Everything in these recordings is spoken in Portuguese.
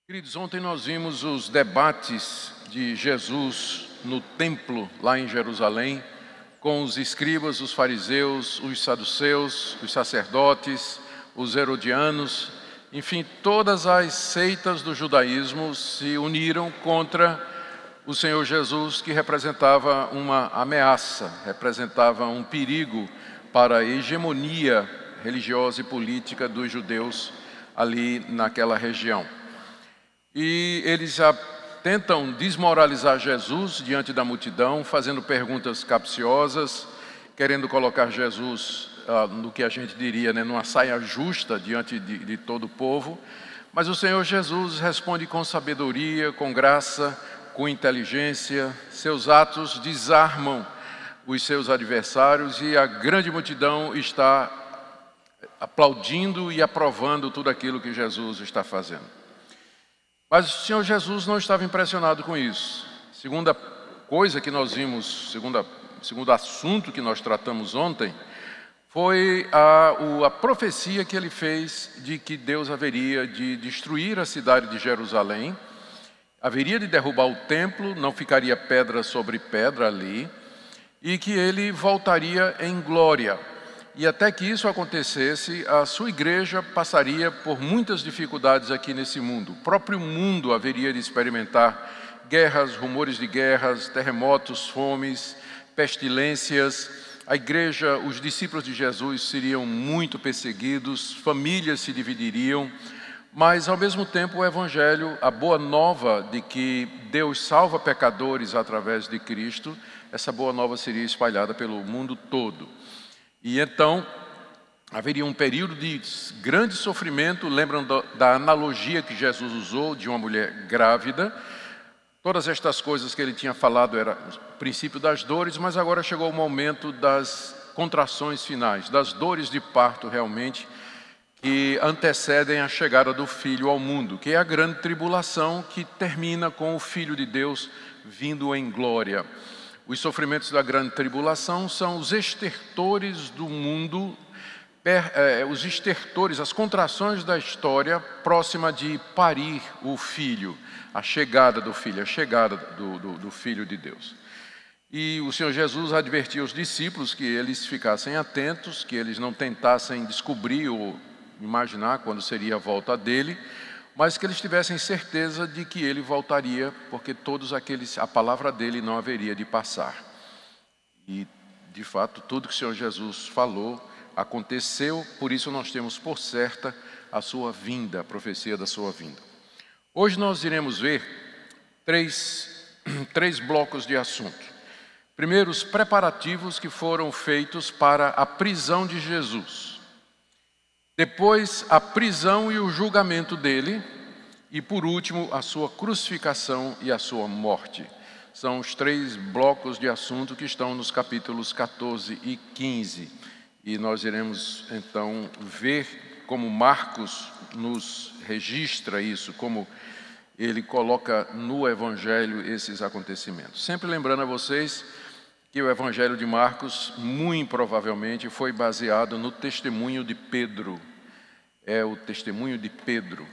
Queridos, ontem nós vimos os debates de Jesus no templo lá em Jerusalém, com os escribas, os fariseus, os saduceus, os sacerdotes, os herodianos, enfim, todas as seitas do judaísmo se uniram contra o Senhor Jesus, que representava uma ameaça, representava um perigo para a hegemonia religiosa e política dos judeus ali naquela região. E eles tentam desmoralizar Jesus diante da multidão, fazendo perguntas capciosas, querendo colocar Jesus no que a gente diria, numa saia justa diante de todo o povo. Mas o Senhor Jesus responde com sabedoria, com graça, com inteligência. Seus atos desarmam os seus adversários e a grande multidão está aplaudindo e aprovando tudo aquilo que Jesus está fazendo. Mas o Senhor Jesus não estava impressionado com isso. Segunda coisa que nós vimos, segundo assunto que nós tratamos ontem, foi a profecia que ele fez de que Deus haveria de destruir a cidade de Jerusalém, haveria de derrubar o templo, não ficaria pedra sobre pedra ali, e que ele voltaria em glória. E até que isso acontecesse, a sua igreja passaria por muitas dificuldades aqui nesse mundo. O próprio mundo haveria de experimentar guerras, rumores de guerras, terremotos, fomes, pestilências. A igreja, os discípulos de Jesus seriam muito perseguidos, famílias se dividiriam. Mas, ao mesmo tempo, o Evangelho, a boa nova de que Deus salva pecadores através de Cristo, essa boa nova seria espalhada pelo mundo todo. E então, haveria um período de grande sofrimento. Lembram da analogia que Jesus usou de uma mulher grávida? Todas estas coisas que ele tinha falado era o princípio das dores, mas agora chegou o momento das contrações finais, das dores de parto realmente, que antecedem a chegada do Filho ao mundo, que é a grande tribulação que termina com o Filho de Deus vindo em glória. Os sofrimentos da grande tribulação são os estertores do mundo, os estertores, as contrações da história próxima de parir o Filho, a chegada do Filho, a chegada do Filho de Deus. E o Senhor Jesus advertiu os discípulos que eles ficassem atentos, que eles não tentassem descobrir ou imaginar quando seria a volta dele, mas que eles tivessem certeza de que ele voltaria, porque a palavra dele não haveria de passar. E, de fato, tudo que o Senhor Jesus falou aconteceu, por isso nós temos por certa a sua vinda, a profecia da sua vinda. Hoje nós iremos ver três blocos de assunto. Primeiro, os preparativos que foram feitos para a prisão de Jesus. Depois, a prisão e o julgamento dele. E, por último, a sua crucificação e a sua morte. São os 3 blocos de assunto que estão nos capítulos 14 e 15. E nós iremos, então, ver como Marcos nos registra isso, como ele coloca no Evangelho esses acontecimentos. Sempre lembrando a vocês que o Evangelho de Marcos, muito provavelmente, foi baseado no testemunho de Pedro. É o testemunho de Pedro.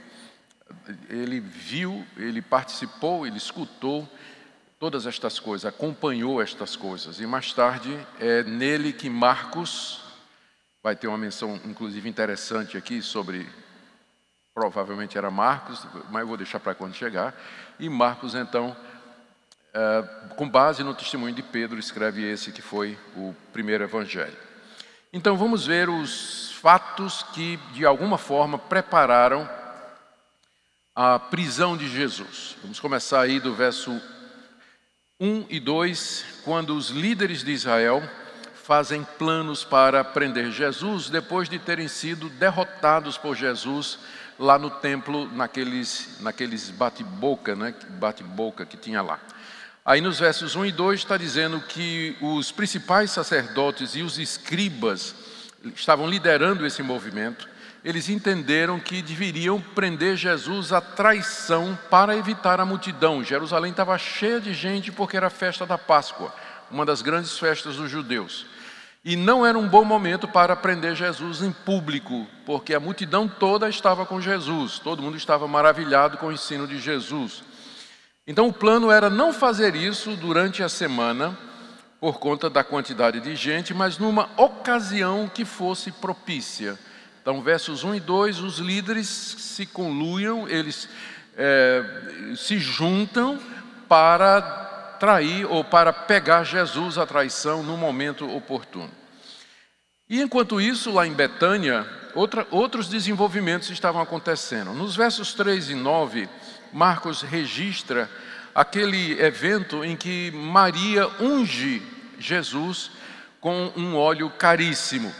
Ele viu, ele participou, ele escutou todas estas coisas, acompanhou estas coisas. E mais tarde, é nele que Marcos, vai ter uma menção inclusive interessante aqui sobre, provavelmente era Marcos, mas eu vou deixar para quando chegar. E Marcos, então, com base no testemunho de Pedro, escreve esse que foi o primeiro evangelho. Então vamos ver os fatos que de alguma forma prepararam a prisão de Jesus. Vamos começar aí do verso 1 e 2, quando os líderes de Israel fazem planos para prender Jesus, depois de terem sido derrotados por Jesus lá no templo, naqueles bate-boca, né? Bate-boca que tinha lá. Aí nos versos 1 e 2 está dizendo que os principais sacerdotes e os escribas estavam liderando esse movimento. Eles entenderam que deveriam prender Jesus à traição para evitar a multidão. Jerusalém estava cheia de gente porque era a festa da Páscoa, uma das grandes festas dos judeus. E não era um bom momento para prender Jesus em público, porque a multidão toda estava com Jesus, todo mundo estava maravilhado com o ensino de Jesus. Então o plano era não fazer isso durante a semana, por conta da quantidade de gente, mas numa ocasião que fosse propícia. Então, versos 1 e 2, os líderes se conluiam, eles se juntam para trair ou para pegar Jesus à traição no momento oportuno. E enquanto isso, lá em Betânia, outros desenvolvimentos estavam acontecendo. Nos versos 3 e 9, Marcos registra aquele evento em que Maria unge Jesus com um óleo caríssimo.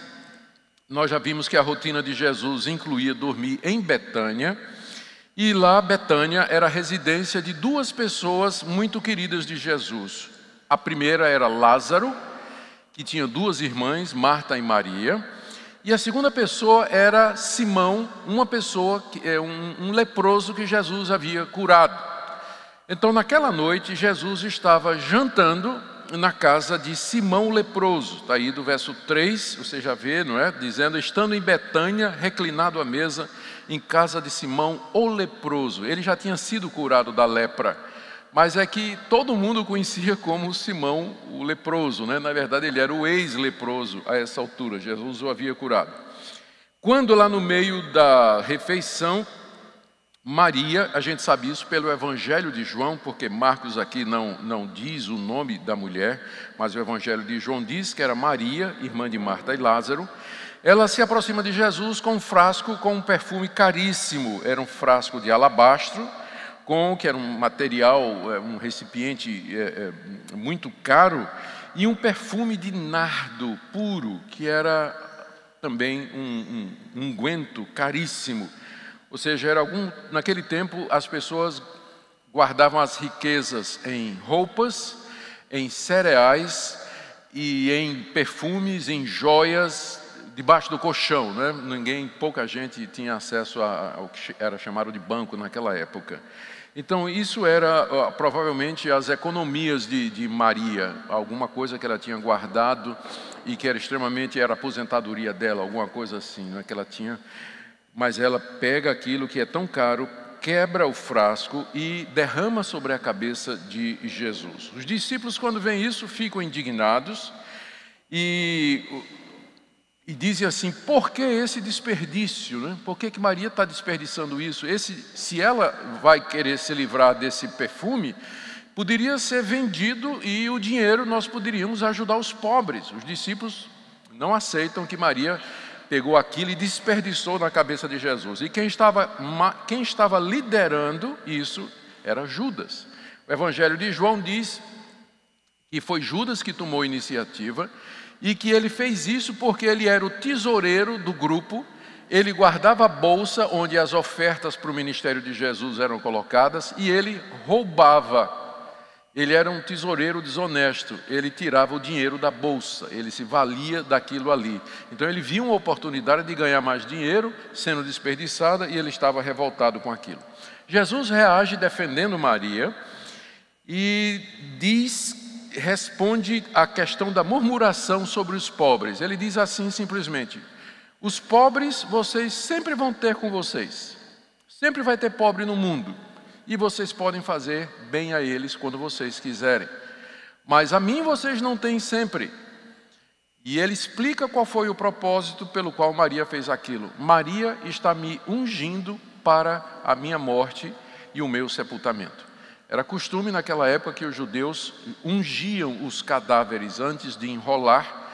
Nós já vimos que a rotina de Jesus incluía dormir em Betânia, e lá Betânia era a residência de duas pessoas muito queridas de Jesus. A primeira era Lázaro, que tinha duas irmãs, Marta e Maria, e a segunda pessoa era Simão, uma pessoa, um leproso que Jesus havia curado. Então, naquela noite, Jesus estava jantando na casa de Simão o leproso. Está aí do verso 3, você já vê, não é? Dizendo, estando em Betânia, reclinado à mesa, em casa de Simão o leproso. Ele já tinha sido curado da lepra, mas é que todo mundo o conhecia como Simão o leproso, né? Na verdade, ele era o ex-leproso a essa altura, Jesus o havia curado. Quando lá no meio da refeição, Maria, a gente sabe isso pelo Evangelho de João, porque Marcos aqui não diz o nome da mulher, mas o Evangelho de João diz que era Maria, irmã de Marta e Lázaro. Ela se aproxima de Jesus com um frasco com um perfume caríssimo. Era um frasco de alabastro, que era um material, um recipiente muito caro, e um perfume de nardo puro, que era também um unguento caríssimo. Ou seja, naquele tempo as pessoas guardavam as riquezas em roupas, em cereais e em perfumes, em joias, debaixo do colchão, né? Pouca gente tinha acesso ao que era chamado de banco naquela época. Então isso era provavelmente as economias de Maria, alguma coisa que ela tinha guardado e que era a aposentadoria dela, alguma coisa assim, né? Que ela tinha. Mas ela pega aquilo que é tão caro, quebra o frasco e derrama sobre a cabeça de Jesus. Os discípulos, quando veem isso, ficam indignados e dizem assim, por que esse desperdício? Né? Por que Maria está desperdiçando isso? Se ela vai querer se livrar desse perfume, poderia ser vendido e o dinheiro nós poderíamos ajudar os pobres. Os discípulos não aceitam que Maria pegou aquilo e desperdiçou na cabeça de Jesus. E quem estava liderando isso era Judas. O Evangelho de João diz que foi Judas que tomou a iniciativa e que ele fez isso porque ele era o tesoureiro do grupo, ele guardava a bolsa onde as ofertas para o ministério de Jesus eram colocadas e ele roubava. Ele era um tesoureiro desonesto, ele tirava o dinheiro da bolsa, ele se valia daquilo ali. Então ele via uma oportunidade de ganhar mais dinheiro sendo desperdiçada e ele estava revoltado com aquilo. Jesus reage defendendo Maria e responde à questão da murmuração sobre os pobres. Ele diz assim simplesmente, os pobres vocês sempre vão ter com vocês, sempre vai ter pobre no mundo. E vocês podem fazer bem a eles quando vocês quiserem. Mas a mim vocês não têm sempre. E ele explica qual foi o propósito pelo qual Maria fez aquilo. Maria está me ungindo para a minha morte e o meu sepultamento. Era costume naquela época que os judeus ungiam os cadáveres antes de enrolar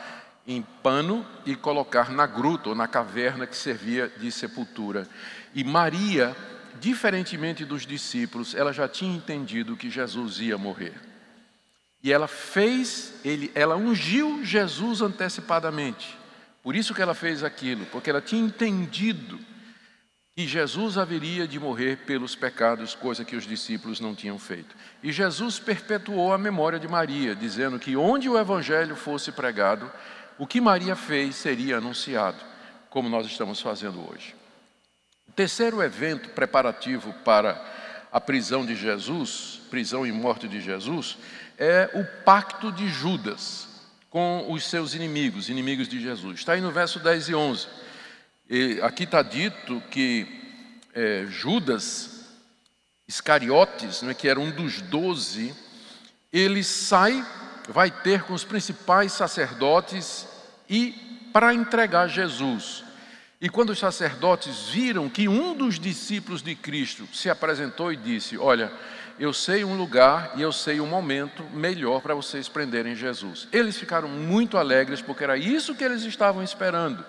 em pano e colocar na gruta ou na caverna que servia de sepultura. E Maria, diferentemente dos discípulos, ela já tinha entendido que Jesus ia morrer. E ela ungiu Jesus antecipadamente. Por isso que ela fez aquilo, porque ela tinha entendido que Jesus haveria de morrer pelos pecados, coisa que os discípulos não tinham feito. E Jesus perpetuou a memória de Maria, dizendo que onde o evangelho fosse pregado, o que Maria fez seria anunciado, como nós estamos fazendo hoje. O terceiro evento preparativo para a prisão de Jesus, prisão e morte de Jesus, é o pacto de Judas. com os seus inimigos, inimigos de Jesus. Está aí no verso 10 e 11. E aqui está dito que Judas Iscariotes, que era um dos 12, ele vai ter com os principais sacerdotes e para entregar Jesus. E quando os sacerdotes viram que um dos discípulos de Cristo se apresentou e disse: olha, eu sei um lugar e eu sei um momento melhor para vocês prenderem Jesus. Eles ficaram muito alegres porque era isso que eles estavam esperando.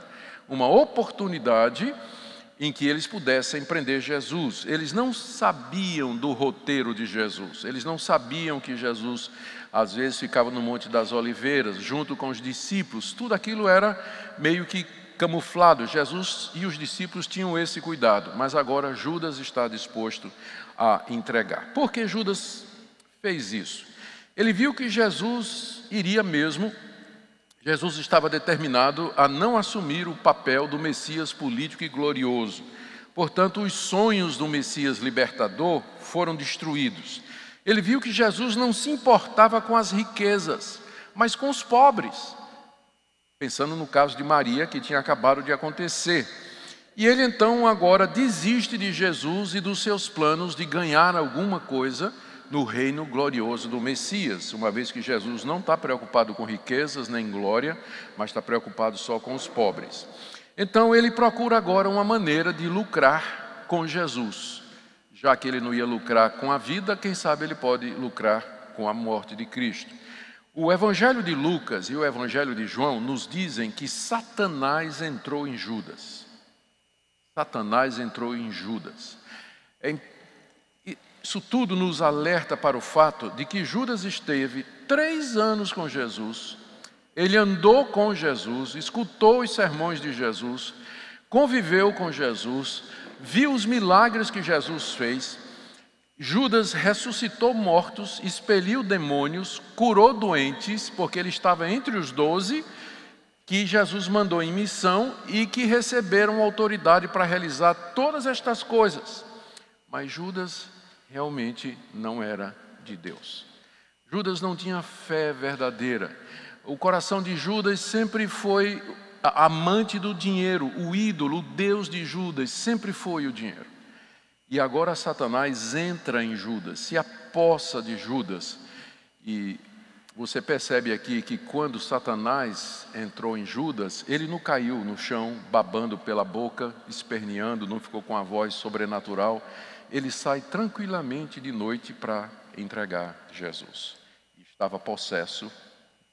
Uma oportunidade em que eles pudessem prender Jesus. Eles não sabiam do roteiro de Jesus. Eles não sabiam que Jesus, às vezes, ficava no Monte das Oliveiras, junto com os discípulos. Tudo aquilo era meio que camuflado. Jesus e os discípulos tinham esse cuidado. Mas agora Judas está disposto a entregar. Por que Judas fez isso? Ele viu que Jesus iria mesmo. Jesus estava determinado a não assumir o papel do Messias político e glorioso. Portanto, os sonhos do Messias libertador foram destruídos. Ele viu que Jesus não se importava com as riquezas, mas com os pobres. Pensando no caso de Maria, que tinha acabado de acontecer. E ele então agora desiste de Jesus e dos seus planos de ganhar alguma coisa no reino glorioso do Messias, uma vez que Jesus não está preocupado com riquezas nem glória, mas está preocupado só com os pobres. Então ele procura agora uma maneira de lucrar com Jesus. Já que ele não ia lucrar com a vida, quem sabe ele pode lucrar com a morte de Cristo. O Evangelho de Lucas e o Evangelho de João nos dizem que Satanás entrou em Judas. Satanás entrou em Judas. Isso tudo nos alerta para o fato de que Judas esteve 3 anos com Jesus, ele andou com Jesus, escutou os sermões de Jesus, conviveu com Jesus, viu os milagres que Jesus fez. Judas ressuscitou mortos, expeliu demônios, curou doentes, porque ele estava entre os 12 que Jesus mandou em missão e que receberam autoridade para realizar todas estas coisas. Mas Judas realmente não era de Deus. Judas não tinha fé verdadeira. O coração de Judas sempre foi amante do dinheiro, o ídolo, o Deus de Judas sempre foi o dinheiro. E agora Satanás entra em Judas, se apossa de Judas. E você percebe aqui que quando Satanás entrou em Judas, ele não caiu no chão, babando pela boca, esperneando, não ficou com a voz sobrenatural. Ele sai tranquilamente de noite para entregar Jesus. Estava possesso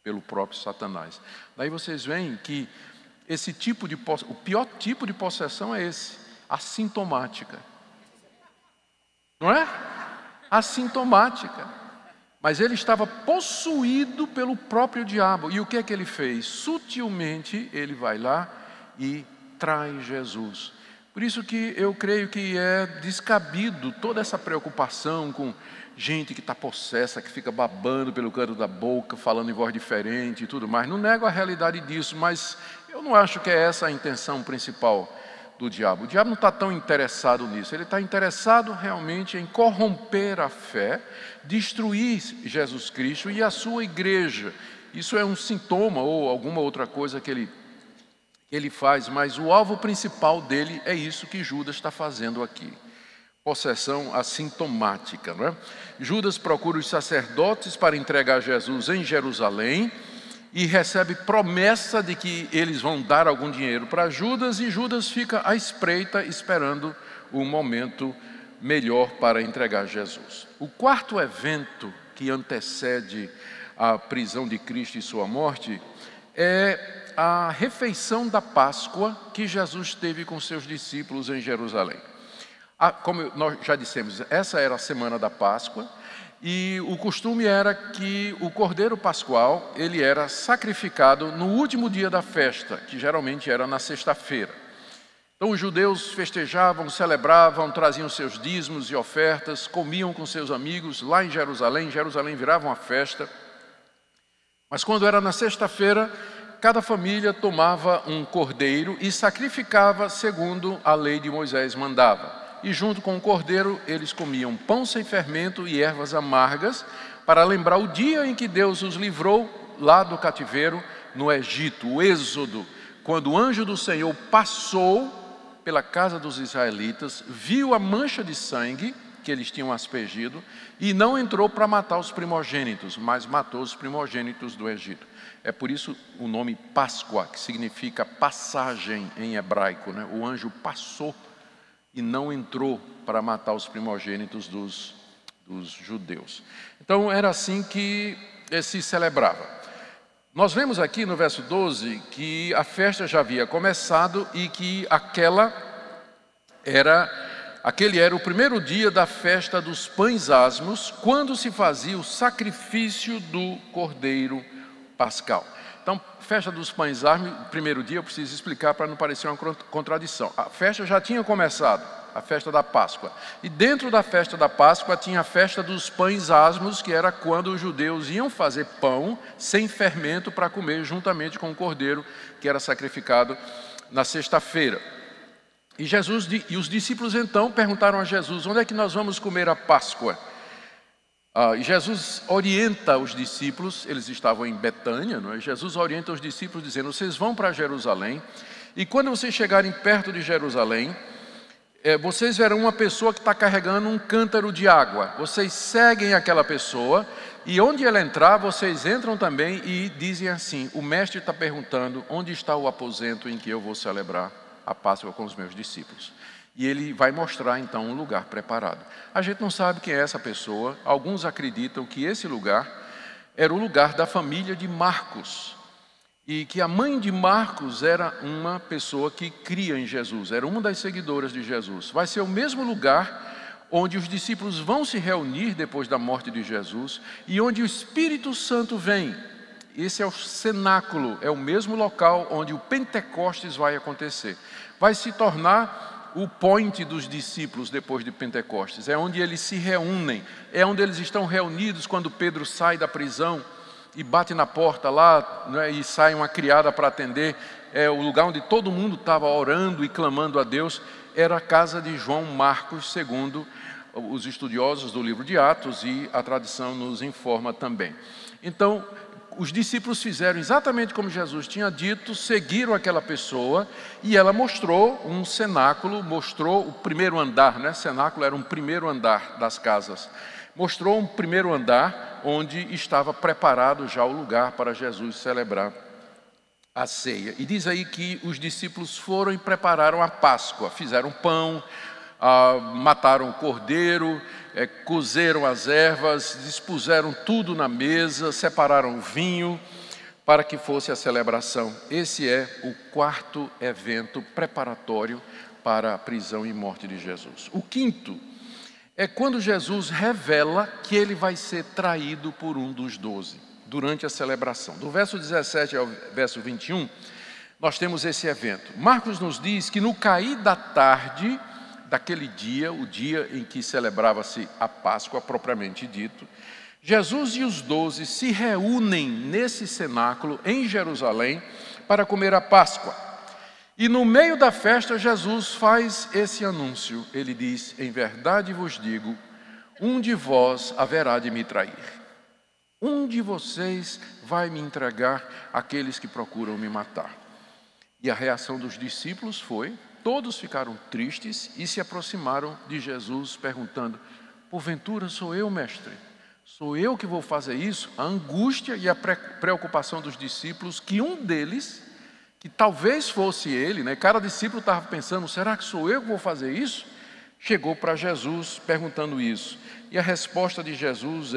pelo próprio Satanás. Daí vocês veem que o pior tipo de possessão é esse, assintomática. Não é? Assintomática. Mas ele estava possuído pelo próprio diabo. E o que é que ele fez? Sutilmente ele vai lá e trai Jesus. Por isso que eu creio que é descabido toda essa preocupação com gente que está possessa, que fica babando pelo canto da boca, falando em voz diferente e tudo mais. Não nego a realidade disso, mas eu não acho que é essa a intenção principal do diabo. O diabo não está tão interessado nisso. Ele está interessado realmente em corromper a fé, destruir Jesus Cristo e a sua igreja. Isso é um sintoma ou alguma outra coisa que ele faz, mas o alvo principal dele é isso que Judas está fazendo aqui. Possessão assintomática, não é? Judas procura os sacerdotes para entregar Jesus em Jerusalém e recebe promessa de que eles vão dar algum dinheiro para Judas, e Judas fica à espreita esperando o momento melhor para entregar Jesus. O quarto evento que antecede a prisão de Cristo e sua morte é a refeição da Páscoa que Jesus teve com seus discípulos em Jerusalém. Como nós já dissemos, essa era a semana da Páscoa, e o costume era que o cordeiro pascual, ele era sacrificado no último dia da festa, que geralmente era na sexta-feira. Então os judeus festejavam, celebravam, traziam seus dízimos e ofertas, comiam com seus amigos lá em Jerusalém. Jerusalém virava uma festa. Mas quando era na sexta-feira, cada família tomava um cordeiro e sacrificava segundo a lei de Moisés mandava. E junto com o cordeiro, eles comiam pão sem fermento e ervas amargas, para lembrar o dia em que Deus os livrou lá do cativeiro no Egito, o êxodo, quando o anjo do Senhor passou pela casa dos israelitas, viu a mancha de sangue que eles tinham aspergido e não entrou para matar os primogênitos, mas matou os primogênitos do Egito. É por isso o nome Páscoa, que significa passagem em hebraico, né? O anjo passou e não entrou para matar os primogênitos dos judeus. Então era assim que se celebrava. Nós vemos aqui no verso 12 que a festa já havia começado e que aquele era o primeiro dia da festa dos pães asmos, quando se fazia o sacrifício do cordeiro pascal. Então, festa dos pães asmos, primeiro dia, eu preciso explicar para não parecer uma contradição. A festa já tinha começado, a festa da Páscoa. E dentro da festa da Páscoa tinha a festa dos pães asmos, que era quando os judeus iam fazer pão sem fermento para comer juntamente com o cordeiro que era sacrificado na sexta-feira. E os discípulos então perguntaram a Jesus: onde é que nós vamos comer a Páscoa? E Jesus orienta os discípulos, eles estavam em Betânia, não é? Jesus orienta os discípulos dizendo: vocês vão para Jerusalém, e quando vocês chegarem perto de Jerusalém, vocês verão uma pessoa que está carregando um cântaro de água. Vocês seguem aquela pessoa, e onde ela entrar, vocês entram também e dizem assim: o mestre está perguntando onde está o aposento em que eu vou celebrar a Páscoa com os meus discípulos. E ele vai mostrar então um lugar preparado. A gente não sabe quem é essa pessoa. Alguns acreditam que esse lugar era o lugar da família de Marcos, e que a mãe de Marcos era uma pessoa que cria em Jesus, era uma das seguidoras de Jesus. Vai ser o mesmo lugar onde os discípulos vão se reunir depois da morte de Jesus e onde o Espírito Santo vem. Esse é o cenáculo, é o mesmo local onde o Pentecostes vai acontecer. Vai se tornar o point dos discípulos depois de Pentecostes. É onde eles se reúnem, é onde eles estão reunidos quando Pedro sai da prisão e bate na porta lá, né, e sai uma criada para atender. É o lugar onde todo mundo estava orando e clamando a Deus. Era a casa de João Marcos, segundo os estudiosos do livro de Atos, e a tradição nos informa também. Então, os discípulos fizeram exatamente como Jesus tinha dito, seguiram aquela pessoa, e ela mostrou um cenáculo, mostrou o primeiro andar, né? Cenáculo era um primeiro andar das casas. Mostrou um primeiro andar onde estava preparado já o lugar para Jesus celebrar a ceia. E diz aí que os discípulos foram e prepararam a Páscoa, fizeram pão, mataram o cordeiro, cozeram as ervas, dispuseram tudo na mesa, separaram o vinho para que fosse a celebração. Esse é o quarto evento preparatório para a prisão e morte de Jesus. O quinto é quando Jesus revela que ele vai ser traído por um dos 12, durante a celebração. Do verso 17 ao verso 21, nós temos esse evento. Marcos nos diz que no cair da tarde daquele dia, o dia em que celebrava-se a Páscoa propriamente dito, Jesus e os 12 se reúnem nesse cenáculo em Jerusalém para comer a Páscoa. E no meio da festa, Jesus faz esse anúncio. Ele diz: em verdade vos digo, um de vós haverá de me trair. Um de vocês vai me entregar aqueles que procuram me matar. E a reação dos discípulos foi: todos ficaram tristes e se aproximaram de Jesus perguntando: porventura sou eu, mestre? Sou eu que vou fazer isso? A angústia e a preocupação dos discípulos, que um deles, que talvez fosse ele, né? Cada discípulo estava pensando: será que sou eu que vou fazer isso? Chegou para Jesus perguntando isso. E a resposta de Jesus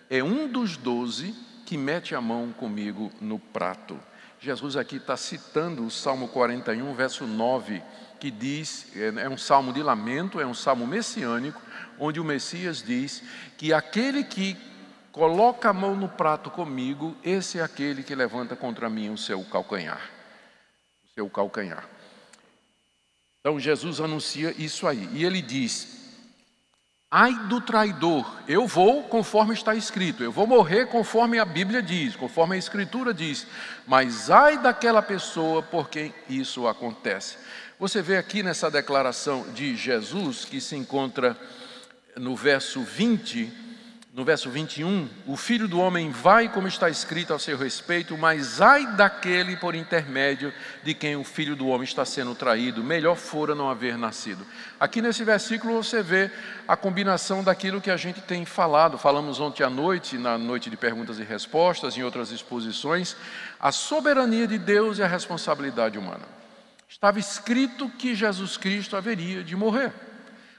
é um dos 12 que mete a mão comigo no prato. Jesus aqui está citando o Salmo 41, verso 9, que diz, é um salmo de lamento, é um salmo messiânico, onde o Messias diz que aquele que coloca a mão no prato comigo, esse é aquele que levanta contra mim o seu calcanhar. O seu calcanhar. Então Jesus anuncia isso aí, e ele diz: ai do traidor, eu vou conforme está escrito, eu vou morrer conforme a Bíblia diz, conforme a Escritura diz, mas ai daquela pessoa por quem isso acontece. Você vê aqui nessa declaração de Jesus, que se encontra no verso 20, no verso 21, o Filho do Homem vai como está escrito a seu respeito, mas ai daquele por intermédio de quem o Filho do Homem está sendo traído, melhor fora não haver nascido. Aqui nesse versículo você vê a combinação daquilo que a gente tem falado. Falamos ontem à noite, na noite de perguntas e respostas, em outras exposições, a soberania de Deus e a responsabilidade humana. Estava escrito que Jesus Cristo haveria de morrer.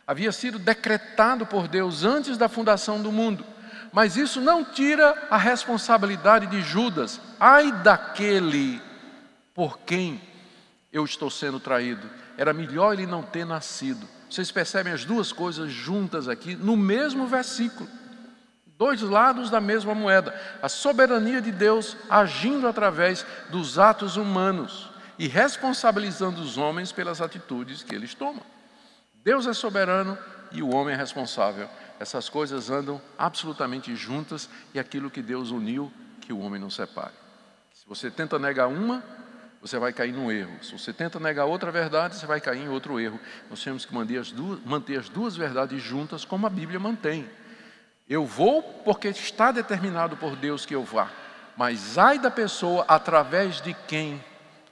Havia sido decretado por Deus antes da fundação do mundo. Mas isso não tira a responsabilidade de Judas. Ai daquele por quem eu estou sendo traído. Era melhor ele não ter nascido. Vocês percebem as duas coisas juntas aqui no mesmo versículo. Dois lados da mesma moeda. A soberania de Deus agindo através dos atos humanos e responsabilizando os homens pelas atitudes que eles tomam. Deus é soberano e o homem é responsável. Essas coisas andam absolutamente juntas e aquilo que Deus uniu, que o homem não separe. Se você tenta negar uma, você vai cair num erro. Se você tenta negar outra verdade, você vai cair em outro erro. Nós temos que manter as duas verdades juntas, como a Bíblia mantém. Eu vou porque está determinado por Deus que eu vá. Mas ai da pessoa através de quem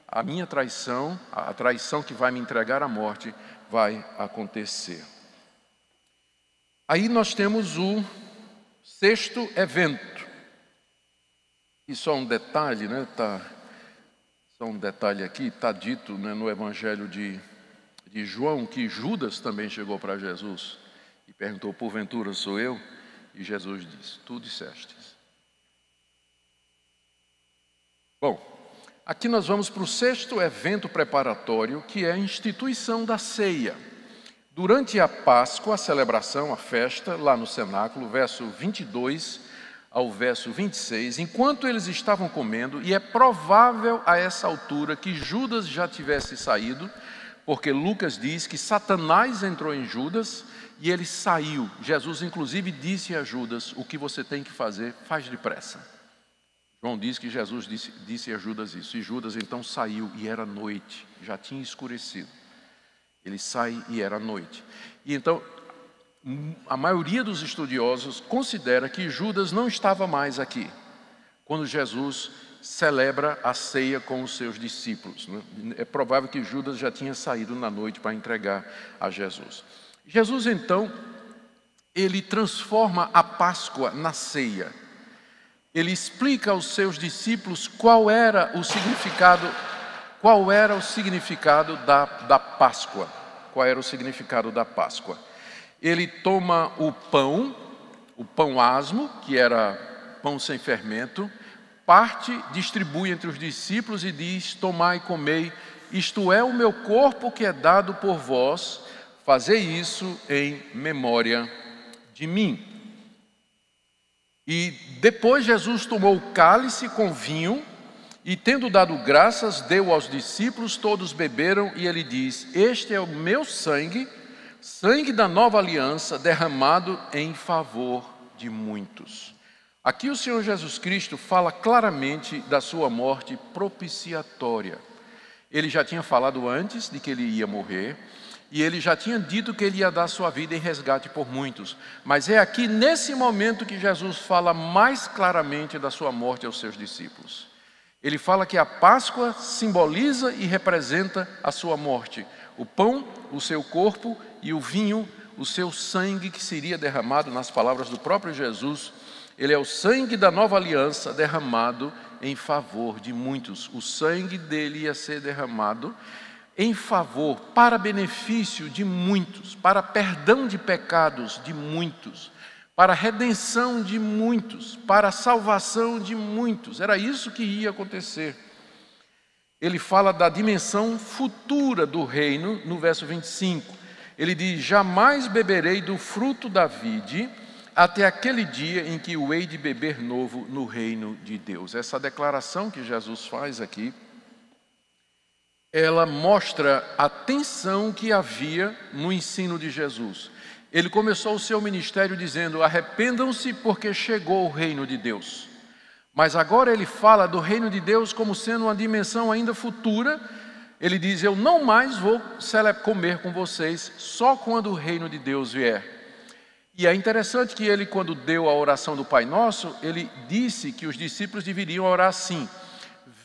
a minha traição, a traição que vai me entregar à morte, vai acontecer. Aí nós temos o sexto evento. E só um detalhe, né? Só um detalhe aqui, está dito, né, no Evangelho de João que Judas também chegou para Jesus e perguntou: porventura sou eu? E Jesus disse: tu dissestes. Bom, aqui nós vamos para o sexto evento preparatório, que é a instituição da ceia. Durante a Páscoa, a celebração, a festa, lá no cenáculo, verso 22 ao verso 26, enquanto eles estavam comendo, e é provável a essa altura que Judas já tivesse saído, porque Lucas diz que Satanás entrou em Judas e ele saiu. Jesus, inclusive, disse a Judas: o que você tem que fazer, faz depressa. João diz que Jesus disse a Judas isso. E Judas então saiu e era noite, já tinha escurecido. Ele sai e era noite. E então, a maioria dos estudiosos considera que Judas não estava mais aqui, quando Jesus celebra a ceia com os seus discípulos. É provável que Judas já tinha saído na noite para entregar a Jesus. Jesus então, ele transforma a Páscoa na ceia. Ele explica aos seus discípulos qual era o significado da Páscoa. Qual era o significado da Páscoa? Ele toma o pão asmo, que era pão sem fermento, parte, distribui entre os discípulos e diz: tomai e comei, isto é o meu corpo que é dado por vós, fazei isso em memória de mim. E depois Jesus tomou o cálice com vinho e, tendo dado graças, deu aos discípulos, todos beberam, e ele diz: este é o meu sangue, sangue da nova aliança, derramado em favor de muitos. Aqui o Senhor Jesus Cristo fala claramente da sua morte propiciatória. Ele já tinha falado antes de que ele ia morrer, e ele já tinha dito que ele ia dar sua vida em resgate por muitos. Mas é aqui nesse momento que Jesus fala mais claramente da sua morte aos seus discípulos. Ele fala que a Páscoa simboliza e representa a sua morte. O pão, o seu corpo, e o vinho, o seu sangue, que seria derramado, nas palavras do próprio Jesus. Ele é o sangue da nova aliança derramado em favor de muitos. O sangue dele ia ser derramado em favor, para benefício de muitos, para perdão de pecados de muitos, para redenção de muitos, para salvação de muitos. Era isso que ia acontecer. Ele fala da dimensão futura do reino no verso 25. Ele diz: jamais beberei do fruto da vide até aquele dia em que o hei de beber novo no reino de Deus. Essa declaração que Jesus faz aqui, ela mostra a tensão que havia no ensino de Jesus. Ele começou o seu ministério dizendo: arrependam-se porque chegou o reino de Deus. Mas agora ele fala do reino de Deus como sendo uma dimensão ainda futura. Ele diz: eu não mais vou comer com vocês, só quando o reino de Deus vier. E é interessante que ele, quando deu a oração do Pai Nosso, ele disse que os discípulos deveriam orar assim: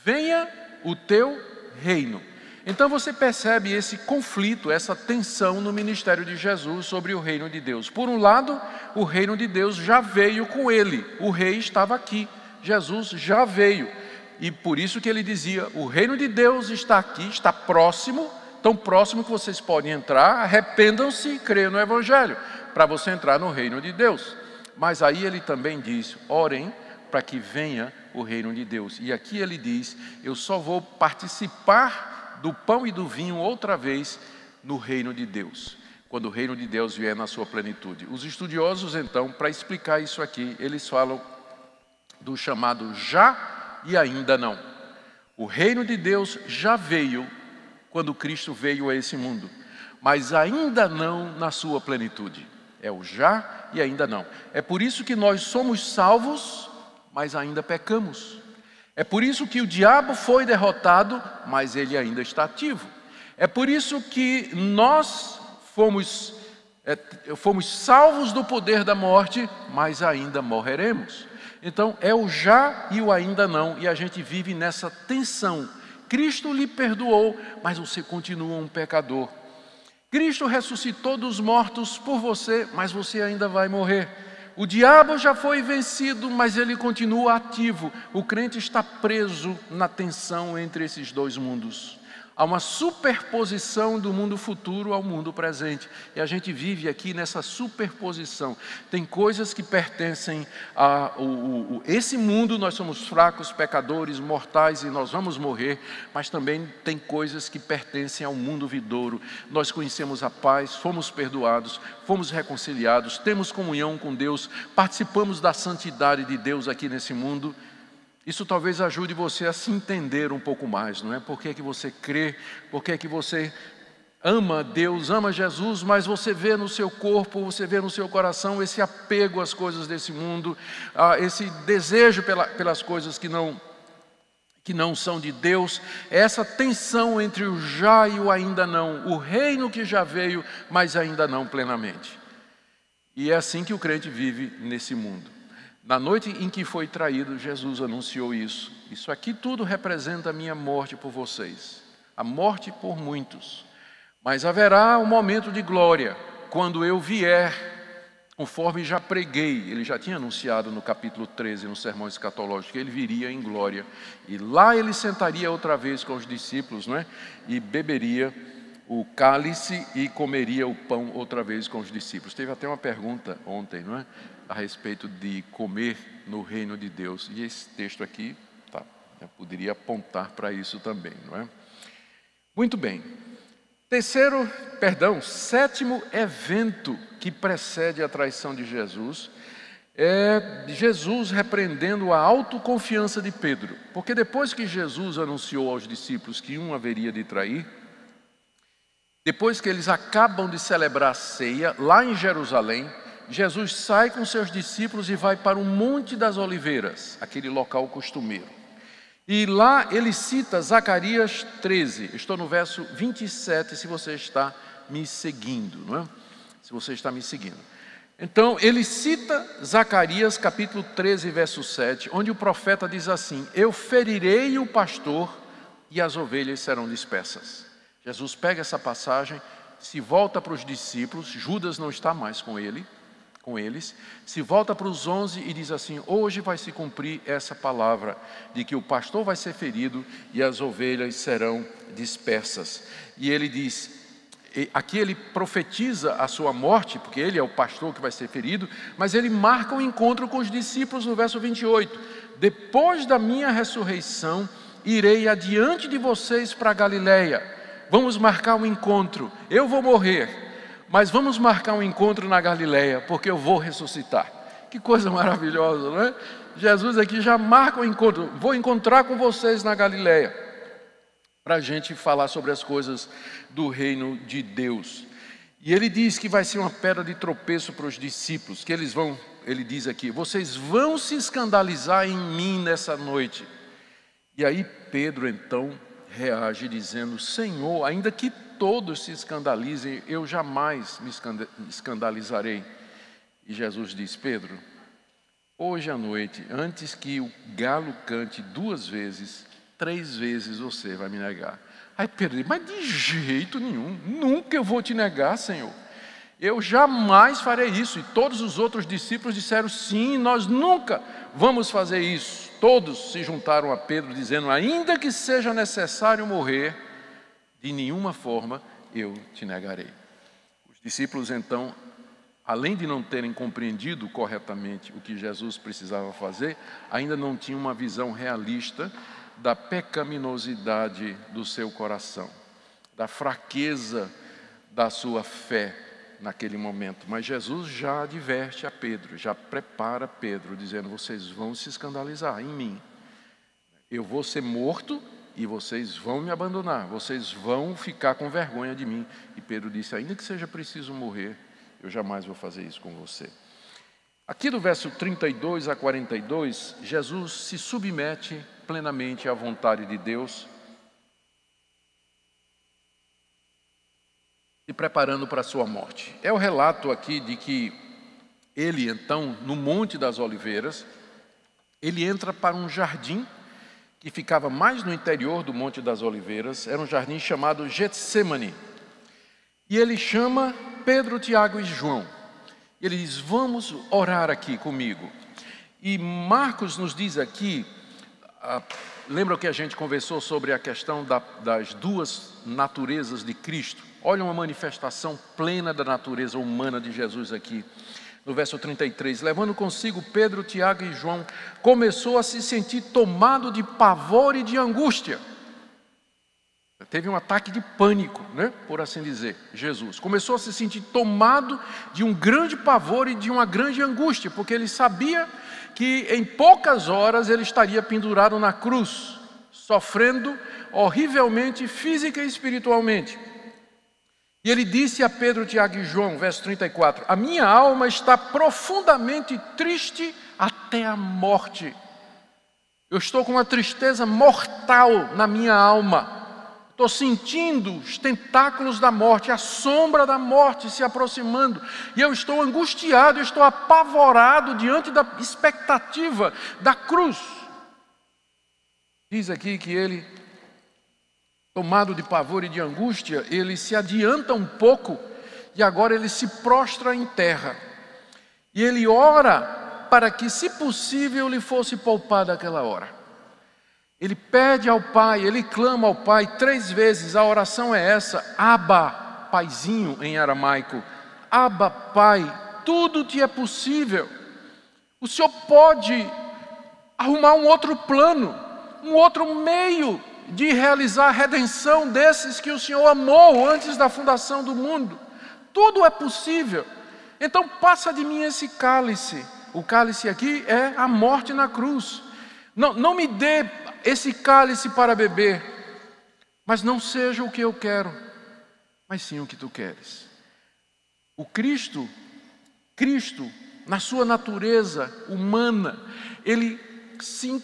venha o teu reino. Então você percebe esse conflito, essa tensão no ministério de Jesus sobre o reino de Deus. Por um lado, o reino de Deus já veio com ele, o rei estava aqui, Jesus já veio. E por isso que ele dizia: o reino de Deus está aqui, está próximo, tão próximo que vocês podem entrar, arrependam-se e creiam no Evangelho, para você entrar no reino de Deus. Mas aí ele também diz: orem para que venha o reino de Deus. E aqui ele diz: eu só vou participar do pão e do vinho outra vez no reino de Deus, quando o reino de Deus vier na sua plenitude. Os estudiosos, então, para explicar isso aqui, eles falam do chamado já e ainda não. O reino de Deus já veio quando Cristo veio a esse mundo, mas ainda não na sua plenitude. É o já e ainda não. É por isso que nós somos salvos, mas ainda pecamos. É por isso que o diabo foi derrotado, mas ele ainda está ativo. É por isso que nós fomos salvos do poder da morte, mas ainda morreremos. Então é o já e o ainda não, e a gente vive nessa tensão. Cristo lhe perdoou, mas você continua um pecador. Cristo ressuscitou dos mortos por você, mas você ainda vai morrer. O diabo já foi vencido, mas ele continua ativo. O crente está preso na tensão entre esses dois mundos. Há uma superposição do mundo futuro ao mundo presente. E a gente vive aqui nessa superposição. Tem coisas que pertencem a esse mundo, nós somos fracos, pecadores, mortais e nós vamos morrer. Mas também tem coisas que pertencem ao mundo vindouro. Nós conhecemos a paz, fomos perdoados, fomos reconciliados, temos comunhão com Deus, participamos da santidade de Deus aqui nesse mundo. Isso talvez ajude você a se entender um pouco mais, não é? Por que é que você crê, por que é que você ama Deus, ama Jesus, mas você vê no seu corpo, você vê no seu coração esse apego às coisas desse mundo, esse desejo pelas coisas que não são de Deus, essa tensão entre o já e o ainda não, o reino que já veio, mas ainda não plenamente. E é assim que o crente vive nesse mundo. Na noite em que foi traído, Jesus anunciou isso. Isso aqui tudo representa a minha morte por vocês. A morte por muitos. Mas haverá um momento de glória, quando eu vier, conforme já preguei. Ele já tinha anunciado no capítulo 13, no sermão escatológico, que ele viria em glória. E lá ele sentaria outra vez com os discípulos, não é? E beberia o cálice e comeria o pão outra vez com os discípulos. Teve até uma pergunta ontem, não é? A respeito de comer no reino de Deus. E esse texto aqui, poderia apontar para isso também, não é? Muito bem. Sétimo evento que precede a traição de Jesus é Jesus repreendendo a autoconfiança de Pedro. Porque depois que Jesus anunciou aos discípulos que um haveria de trair, depois que eles acabam de celebrar a ceia lá em Jerusalém, Jesus sai com seus discípulos e vai para o Monte das Oliveiras, aquele local costumeiro. E lá ele cita Zacarias 13, estou no verso 27, se você está me seguindo, não é? Se você está me seguindo. Então, ele cita Zacarias capítulo 13, verso 7, onde o profeta diz assim: eu ferirei o pastor e as ovelhas serão dispersas. Jesus pega essa passagem, se volta para os discípulos, Judas não está mais com eles, se volta para os 11 e diz assim: hoje vai se cumprir essa palavra, de que o pastor vai ser ferido e as ovelhas serão dispersas. E ele diz, aqui ele profetiza a sua morte, porque ele é o pastor que vai ser ferido, mas ele marca um encontro com os discípulos no verso 28. Depois da minha ressurreição, irei adiante de vocês para a Galileia. Vamos marcar um encontro, eu vou morrer, mas vamos marcar um encontro na Galileia, porque eu vou ressuscitar. Que coisa maravilhosa, não é? Jesus aqui já marca um encontro, vou encontrar com vocês na Galileia, para a gente falar sobre as coisas do reino de Deus. E ele diz que vai ser uma pedra de tropeço para os discípulos, que ele diz aqui, vocês vão se escandalizar em mim nessa noite. E aí Pedro então reage dizendo: Senhor, ainda que todos se escandalizem, eu jamais me escandalizarei. E Jesus disse: Pedro, hoje à noite, antes que o galo cante 2 vezes, 3 vezes você vai me negar. Aí Pedro disse: mas de jeito nenhum, nunca eu vou te negar, Senhor. Eu jamais farei isso. E todos os outros discípulos disseram: sim, nós nunca vamos fazer isso. Todos se juntaram a Pedro dizendo: ainda que seja necessário morrer, de nenhuma forma eu te negarei. Os discípulos então, além de não terem compreendido corretamente o que Jesus precisava fazer, ainda não tinham uma visão realista da pecaminosidade do seu coração, da fraqueza da sua fé naquele momento. Mas Jesus já adverte a Pedro, já prepara Pedro, dizendo: vocês vão se escandalizar em mim. Eu vou ser morto e vocês vão me abandonar, vocês vão ficar com vergonha de mim. E Pedro disse: ainda que seja preciso morrer, eu jamais vou fazer isso com você. Aqui do verso 32 a 42, Jesus se submete plenamente à vontade de Deus, se preparando para a sua morte. É o relato aqui de que ele então, no Monte das Oliveiras, ele entra para um jardim que ficava mais no interior do Monte das Oliveiras. Era um jardim chamado Getsemane. E ele chama Pedro, Tiago e João. Ele diz: vamos orar aqui comigo. E Marcos nos diz aqui, lembra que a gente conversou sobre a questão das 2 naturezas de Cristo? Olha uma manifestação plena da natureza humana de Jesus aqui. No verso 33, levando consigo Pedro, Tiago e João, começou a se sentir tomado de pavor e de angústia. Teve um ataque de pânico, né? Por assim dizer, Jesus. Começou a se sentir tomado de um grande pavor e de uma grande angústia, porque ele sabia que em poucas horas ele estaria pendurado na cruz, sofrendo horrivelmente, física e espiritualmente. E ele disse a Pedro, Tiago e João, verso 34, a minha alma está profundamente triste até a morte. Eu estou com uma tristeza mortal na minha alma. Estou sentindo os tentáculos da morte, a sombra da morte se aproximando. E eu estou angustiado, eu estou apavorado diante da expectativa da cruz. Diz aqui que ele, tomado de pavor e de angústia, ele se adianta um pouco e agora ele se prostra em terra. E ele ora para que, se possível, lhe fosse poupada aquela hora. Ele pede ao Pai, ele clama ao Pai 3 vezes, a oração é essa: Abba, paizinho em aramaico, Abba, Pai, tudo te é possível. O Senhor pode arrumar um outro plano, um outro meio de realizar a redenção desses que o Senhor amou antes da fundação do mundo. Tudo é possível. Então passa de mim esse cálice. O cálice aqui é a morte na cruz. Não me dê esse cálice para beber, mas não seja o que eu quero, mas sim o que tu queres. O Cristo, na sua natureza humana, ele se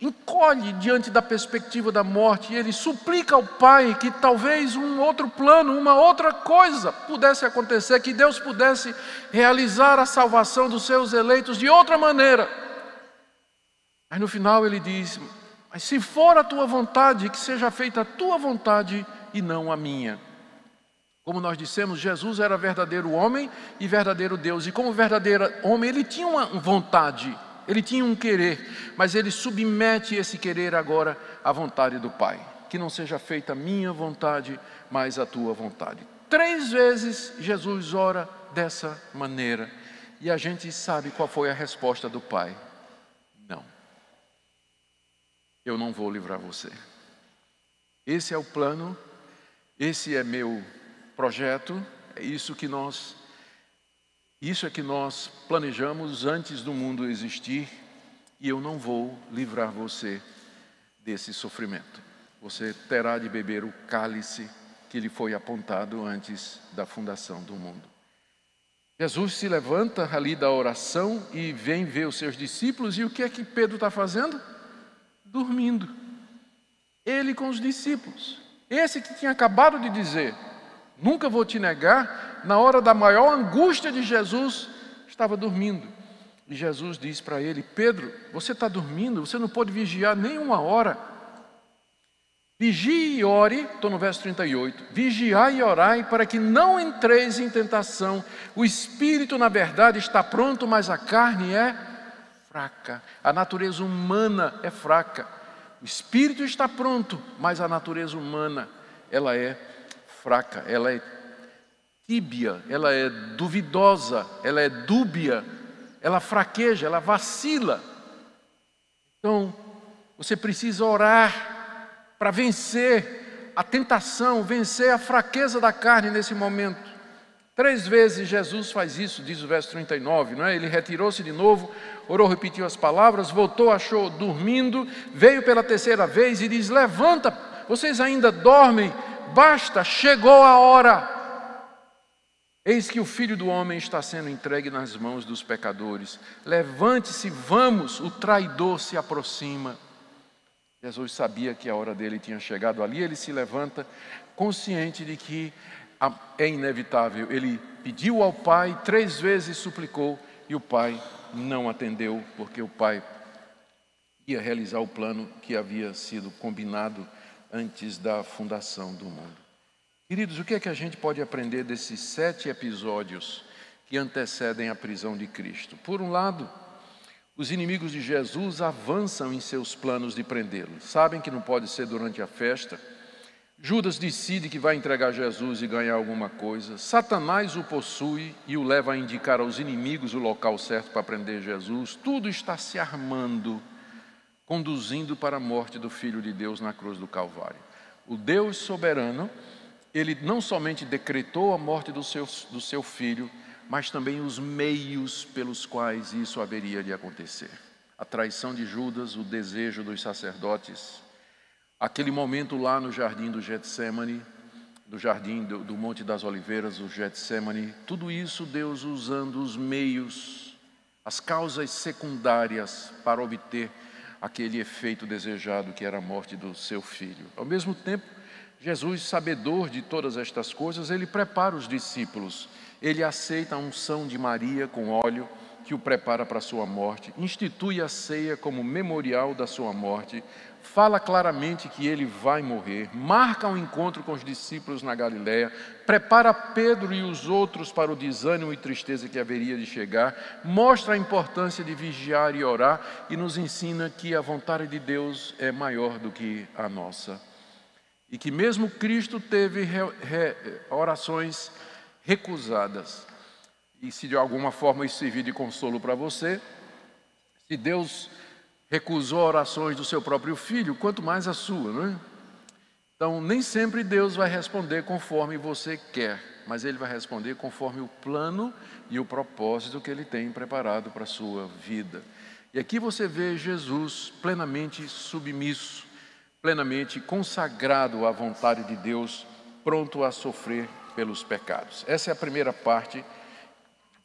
encolhe diante da perspectiva da morte e ele suplica ao Pai que talvez um outro plano, uma outra coisa pudesse acontecer, que Deus pudesse realizar a salvação dos seus eleitos de outra maneira. Aí no final ele diz: mas se for a tua vontade, que seja feita a tua vontade e não a minha. Como nós dissemos, Jesus era verdadeiro homem e verdadeiro Deus. E como verdadeiro homem, ele tinha uma vontade, ele tinha um querer, mas ele submete esse querer agora à vontade do Pai. Que não seja feita a minha vontade, mas a tua vontade. 3 vezes Jesus ora dessa maneira. E a gente sabe qual foi a resposta do Pai: não. Eu não vou livrar você. Esse é o plano, esse é meu projeto, é isso que nós planejamos antes do mundo existir, e eu não vou livrar você desse sofrimento. Você terá de beber o cálice que lhe foi apontado antes da fundação do mundo. Jesus se levanta ali da oração e vem ver os seus discípulos, e o que é que Pedro está fazendo? Dormindo. Ele com os discípulos. Esse que tinha acabado de dizer: nunca vou te negar, na hora da maior angústia de Jesus, estava dormindo. E Jesus disse para ele: Pedro, você está dormindo? Você não pode vigiar nem uma hora. Vigie e ore, estou no verso 38. Vigiai e orai para que não entreis em tentação. O espírito, na verdade, está pronto, mas a carne é fraca. A natureza humana é fraca. O espírito está pronto, mas a natureza humana, ela é fraca, ela é tíbia, ela é duvidosa, ela é dúbia, ela fraqueja, ela vacila. Então, você precisa orar para vencer a tentação, vencer a fraqueza da carne nesse momento. 3 vezes Jesus faz isso, diz o verso 39, não é? Ele retirou-se de novo, orou, repetiu as palavras, voltou, achou dormindo, veio pela 3ª vez e diz: levanta, vocês ainda dormem, basta, chegou a hora. Eis que o Filho do Homem está sendo entregue nas mãos dos pecadores. Levante-se, vamos, o traidor se aproxima. Jesus sabia que a hora dele tinha chegado ali, ele se levanta, consciente de que é inevitável. Ele pediu ao Pai, 3 vezes suplicou, e o Pai não atendeu, porque o Pai ia realizar o plano que havia sido combinado antes da fundação do mundo. Queridos, o que é que a gente pode aprender desses 7 episódios que antecedem a prisão de Cristo? Por um lado, os inimigos de Jesus avançam em seus planos de prendê-lo. Sabem que não pode ser durante a festa. Judas decide que vai entregar Jesus e ganhar alguma coisa. Satanás o possui e o leva a indicar aos inimigos o local certo para prender Jesus. Tudo está se armando, conduzindo para a morte do Filho de Deus na cruz do Calvário. O Deus soberano, ele não somente decretou a morte do seu filho, mas também os meios pelos quais isso haveria de acontecer. A traição de Judas, o desejo dos sacerdotes, aquele momento lá no jardim do Getsemane, do jardim do Monte das Oliveiras, o Getsemane, tudo isso Deus usando os meios, as causas secundárias para obter aquele efeito desejado que era a morte do seu filho. Ao mesmo tempo, Jesus, sabedor de todas estas coisas, ele prepara os discípulos. Ele aceita a unção de Maria com óleo, que o prepara para a sua morte, institui a ceia como memorial da sua morte, fala claramente que ele vai morrer, marca um encontro com os discípulos na Galileia, prepara Pedro e os outros para o desânimo e tristeza que haveria de chegar, mostra a importância de vigiar e orar e nos ensina que a vontade de Deus é maior do que a nossa. E que mesmo Cristo teve orações recusadas. E se de alguma forma isso servir de consolo para você, se Deus recusou orações do seu próprio filho, quanto mais a sua, não é? Então, nem sempre Deus vai responder conforme você quer, mas Ele vai responder conforme o plano e o propósito que Ele tem preparado para a sua vida. E aqui você vê Jesus plenamente submisso, plenamente consagrado à vontade de Deus, pronto a sofrer pelos pecados. Essa é a primeira parte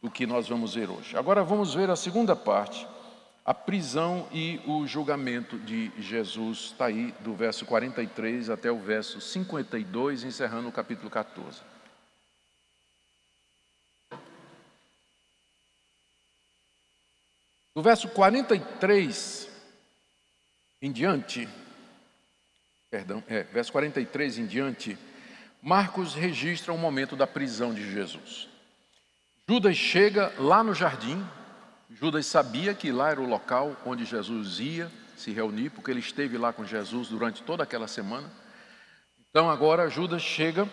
do que nós vamos ver hoje. Agora vamos ver a segunda parte, a prisão e o julgamento de Jesus. Está aí do verso 43 até o verso 52, encerrando o capítulo 14. Do verso 43 em diante, verso 43 em diante, Marcos registra o momento da prisão de Jesus. Judas chega lá no jardim. Judas sabia que lá era o local onde Jesus ia se reunir, porque ele esteve lá com Jesus durante toda aquela semana. Então agora Judas chega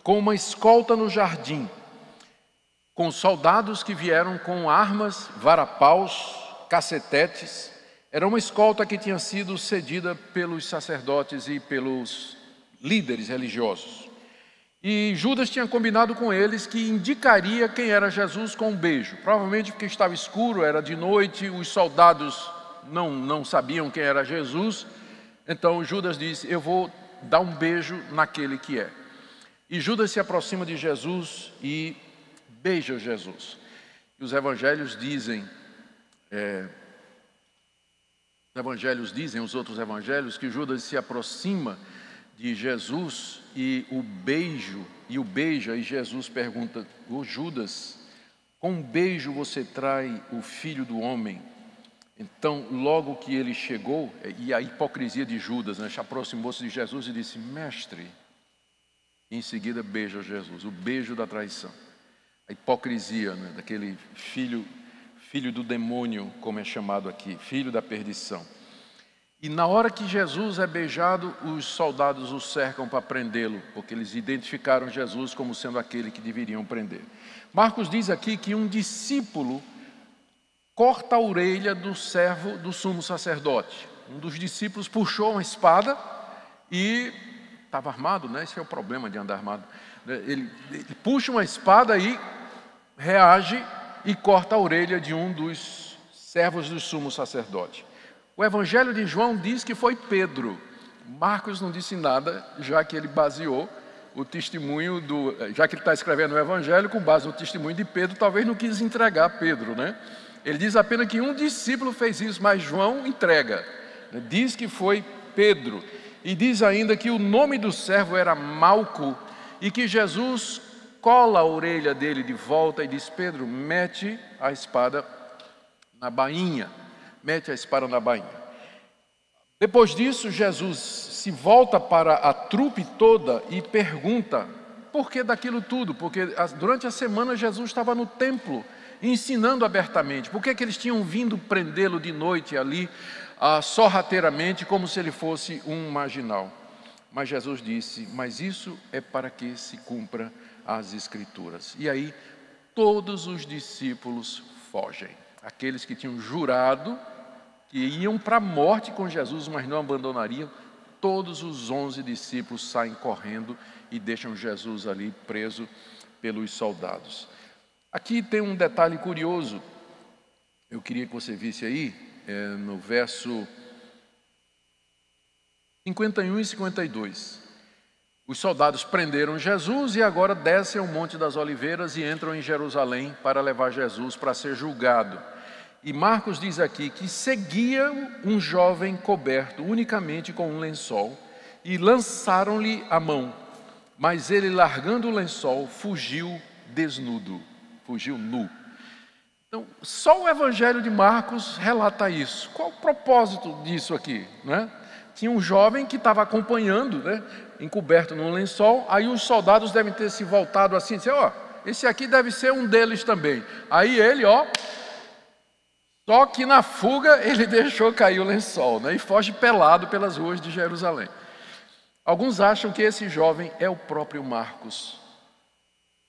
com uma escolta no jardim, com soldados que vieram com armas, varapaus, cacetetes. Era uma escolta que tinha sido cedida pelos sacerdotes e pelos líderes religiosos. E Judas tinha combinado com eles que indicaria quem era Jesus com um beijo. Provavelmente porque estava escuro, era de noite, os soldados não sabiam quem era Jesus. Então Judas disse: eu vou dar um beijo naquele que é. E Judas se aproxima de Jesus e beija Jesus. E os evangelhos dizem, os outros evangelhos, que Judas se aproxima de Jesus e o beija, e Jesus pergunta: ô Judas, com um beijo você trai o filho do homem. Então, logo que ele chegou, e a hipocrisia de Judas, né, aproximou-se de Jesus e disse: mestre. E em seguida beija Jesus, o beijo da traição. A hipocrisia, né, daquele filho do demônio, como é chamado aqui, filho da perdição. E na hora que Jesus é beijado, os soldados o cercam para prendê-lo, porque eles identificaram Jesus como sendo aquele que deveriam prender. Marcos diz aqui que um discípulo corta a orelha do servo do sumo sacerdote. Um dos discípulos puxou uma espada e estava armado, né? Esse é o problema de andar armado. Ele puxa uma espada e reage e corta a orelha de um dos servos do sumo sacerdote. O Evangelho de João diz que foi Pedro. Marcos não disse nada, já que ele baseou o testemunho já que ele está escrevendo o Evangelho com base no testemunho de Pedro, talvez não quis entregar Pedro, né? Ele diz apenas que um discípulo fez isso, mas João entrega. Diz que foi Pedro. E diz ainda que o nome do servo era Malco e que Jesus cola a orelha dele de volta e diz: Pedro, mete a espada na bainha. Mete a espada na bainha. Depois disso, Jesus se volta para a trupe toda e pergunta por que daquilo tudo. Porque durante a semana Jesus estava no templo ensinando abertamente. Por que eles tinham vindo prendê-lo de noite ali, sorrateiramente, como se ele fosse um marginal? Mas Jesus disse: mas isso é para que se cumpra as Escrituras. E aí todos os discípulos fogem. Aqueles que tinham jurado que iam para a morte com Jesus, mas não abandonariam, todos os 11 discípulos saem correndo e deixam Jesus ali preso pelos soldados. Aqui tem um detalhe curioso, eu queria que você visse aí, no verso 51 e 52. Os soldados prenderam Jesus e agora descem ao Monte das Oliveiras e entram em Jerusalém para levar Jesus para ser julgado. E Marcos diz aqui que seguia um jovem coberto unicamente com um lençol e lançaram-lhe a mão, mas ele, largando o lençol, fugiu desnudo, fugiu nu. Então, só o Evangelho de Marcos relata isso. Qual o propósito disso aqui, né? Tinha um jovem que estava acompanhando, né, encoberto num lençol, aí os soldados devem ter se voltado assim, dizer: ó, esse aqui deve ser um deles também. Aí ele, só que na fuga ele deixou cair o lençol, né, e foge pelado pelas ruas de Jerusalém. Alguns acham que esse jovem é o próprio Marcos.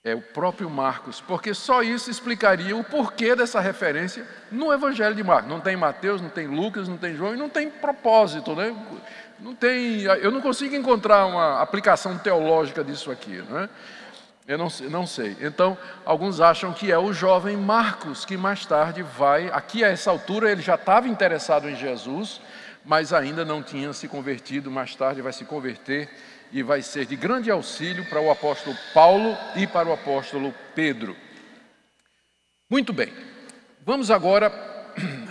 É o próprio Marcos, porque só isso explicaria o porquê dessa referência no Evangelho de Marcos. Não tem Mateus, não tem Lucas, não tem João e não tem propósito, né? Eu não consigo encontrar uma aplicação teológica disso aqui, né? Eu não sei. Então, alguns acham que é o jovem Marcos que mais tarde vai, aqui a essa altura ele já estava interessado em Jesus, mas ainda não tinha se convertido, mais tarde vai se converter e vai ser de grande auxílio para o apóstolo Paulo e para o apóstolo Pedro. Muito bem, vamos agora,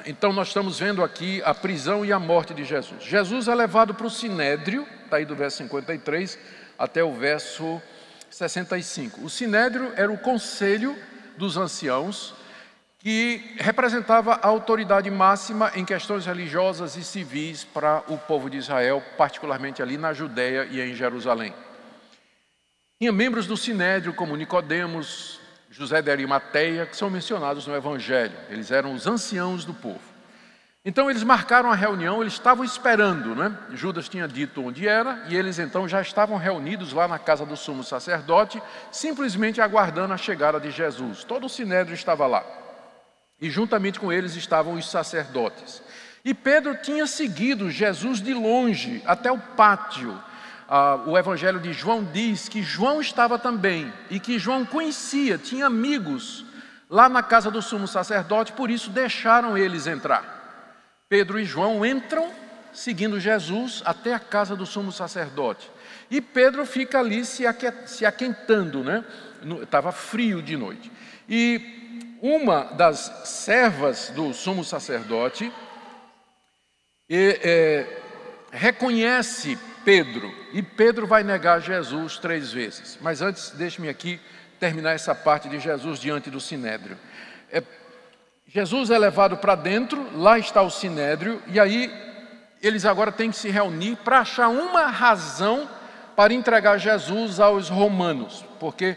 então nós estamos vendo aqui a prisão e a morte de Jesus. Jesus é levado para o Sinédrio, está aí do verso 53 até o verso 65. O Sinédrio era o conselho dos anciãos, que representava a autoridade máxima em questões religiosas e civis para o povo de Israel, particularmente ali na Judeia e em Jerusalém. Tinha membros do Sinédrio como Nicodemos, José de Arimateia, que são mencionados no Evangelho. Eles eram os anciãos do povo. Então eles marcaram a reunião, eles estavam esperando, né? Judas tinha dito onde era, e eles então já estavam reunidos lá na casa do sumo sacerdote, simplesmente aguardando a chegada de Jesus. Todo o Sinédrio estava lá. E juntamente com eles estavam os sacerdotes. E Pedro tinha seguido Jesus de longe até o pátio. O Evangelho de João diz que João estava também e que João conhecia, tinha amigos lá na casa do sumo sacerdote, por isso deixaram eles entrar. Pedro e João entram seguindo Jesus até a casa do sumo sacerdote. E Pedro fica ali se aquentando, né? Estava frio de noite. E uma das servas do sumo sacerdote reconhece Pedro, e Pedro vai negar Jesus 3 vezes. Mas antes, deixe-me aqui terminar essa parte de Jesus diante do Sinédrio. Jesus é levado para dentro, lá está o Sinédrio, e aí eles agora têm que se reunir para achar uma razão para entregar Jesus aos romanos, porque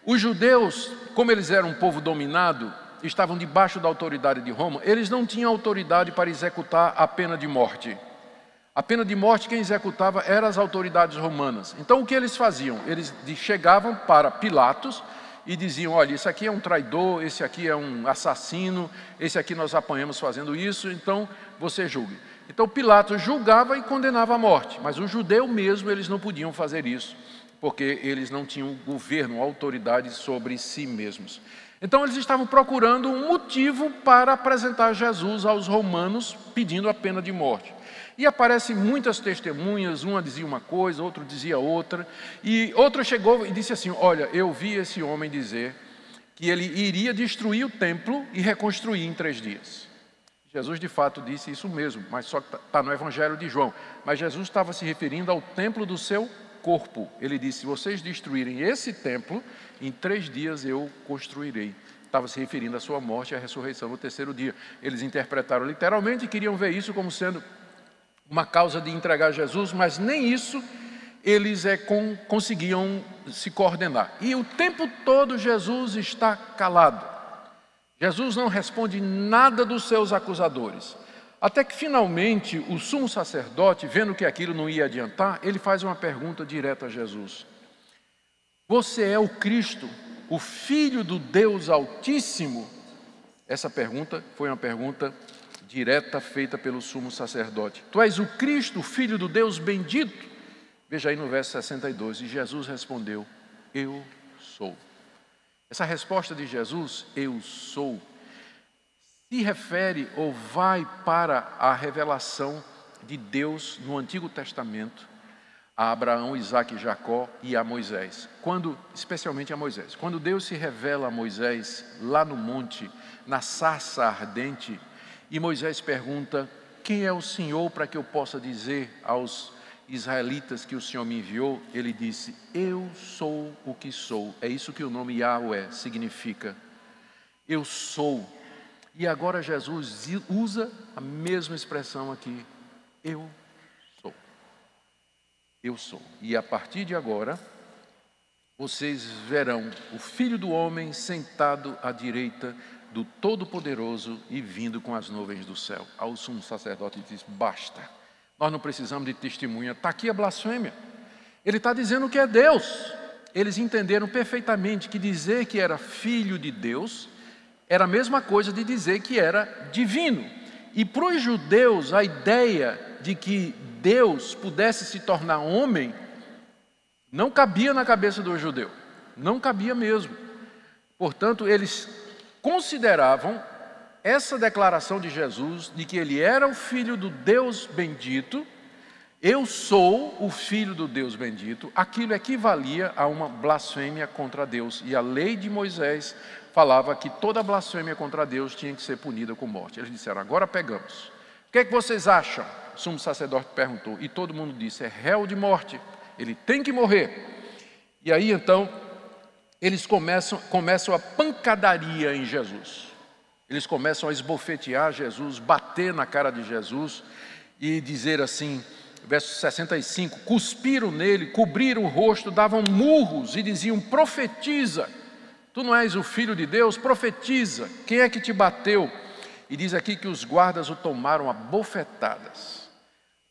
os judeus, como eles eram um povo dominado, estavam debaixo da autoridade de Roma, eles não tinham autoridade para executar a pena de morte. A pena de morte quem executava eram as autoridades romanas. Então o que eles faziam? Eles chegavam para Pilatos e diziam, olha, esse aqui é um traidor, esse aqui é um assassino, esse aqui nós apanhamos fazendo isso, então você julgue. Então Pilatos julgava e condenava à morte, mas o judeu mesmo eles não podiam fazer isso, porque eles não tinham governo, autoridade sobre si mesmos. Então eles estavam procurando um motivo para apresentar Jesus aos romanos, pedindo a pena de morte. E aparecem muitas testemunhas, uma dizia uma coisa, outro dizia outra, e outro chegou e disse assim, olha, eu vi esse homem dizer que ele iria destruir o templo e reconstruir em 3 dias. Jesus de fato disse isso mesmo, mas só que está no Evangelho de João. Mas Jesus estava se referindo ao templo do seu corpo. Ele disse, se vocês destruírem esse templo, em 3 dias eu construirei. Estava se referindo à sua morte e à ressurreição no 3º dia. Eles interpretaram literalmente e queriam ver isso como sendo uma causa de entregar Jesus, mas nem isso eles conseguiam se coordenar. E o tempo todo Jesus está calado. Jesus não responde nada dos seus acusadores. Até que finalmente o sumo sacerdote, vendo que aquilo não ia adiantar, ele faz uma pergunta direta a Jesus. Você é o Cristo, o Filho do Deus Altíssimo? Essa pergunta foi uma pergunta direta feita pelo sumo sacerdote. Tu és o Cristo, o Filho do Deus bendito? Veja aí no verso 62, e Jesus respondeu, eu sou. Essa resposta de Jesus, eu sou, se refere ou vai para a revelação de Deus no Antigo Testamento, a Abraão, Isaque e Jacó e a Moisés. Especialmente a Moisés. Quando Deus se revela a Moisés lá no monte, na sarça ardente, e Moisés pergunta, quem é o Senhor para que eu possa dizer aos israelitas que o Senhor me enviou? Ele disse, eu sou o que sou. É isso que o nome Yahweh significa. Eu sou. E agora Jesus usa a mesma expressão aqui. Eu sou. Eu sou. E a partir de agora, vocês verão o Filho do Homem sentado à direita do Todo-Poderoso e vindo com as nuvens do céu. Ao sumo sacerdote diz, basta. Nós não precisamos de testemunha. Está aqui a blasfêmia. Ele está dizendo que é Deus. Eles entenderam perfeitamente que dizer que era filho de Deus era a mesma coisa de dizer que era divino. E para os judeus, a ideia de que Deus pudesse se tornar homem não cabia na cabeça do judeu. Não cabia mesmo. Portanto, eles consideravam essa declaração de Jesus, de que ele era o Filho do Deus bendito, eu sou o Filho do Deus bendito, aquilo equivalia a uma blasfêmia contra Deus. E a lei de Moisés falava que toda blasfêmia contra Deus tinha que ser punida com morte. Eles disseram, agora pegamos. O que é que vocês acham? O sumo sacerdote perguntou, e todo mundo disse, é réu de morte, ele tem que morrer. E aí então, eles começam a pancadaria em Jesus. Eles começam a esbofetear Jesus, bater na cara de Jesus e dizer assim, verso 65, cuspiram nele, cobriram o rosto, davam murros e diziam, profetiza, tu não és o Filho de Deus, profetiza, quem é que te bateu? E diz aqui que os guardas o tomaram a bofetadas,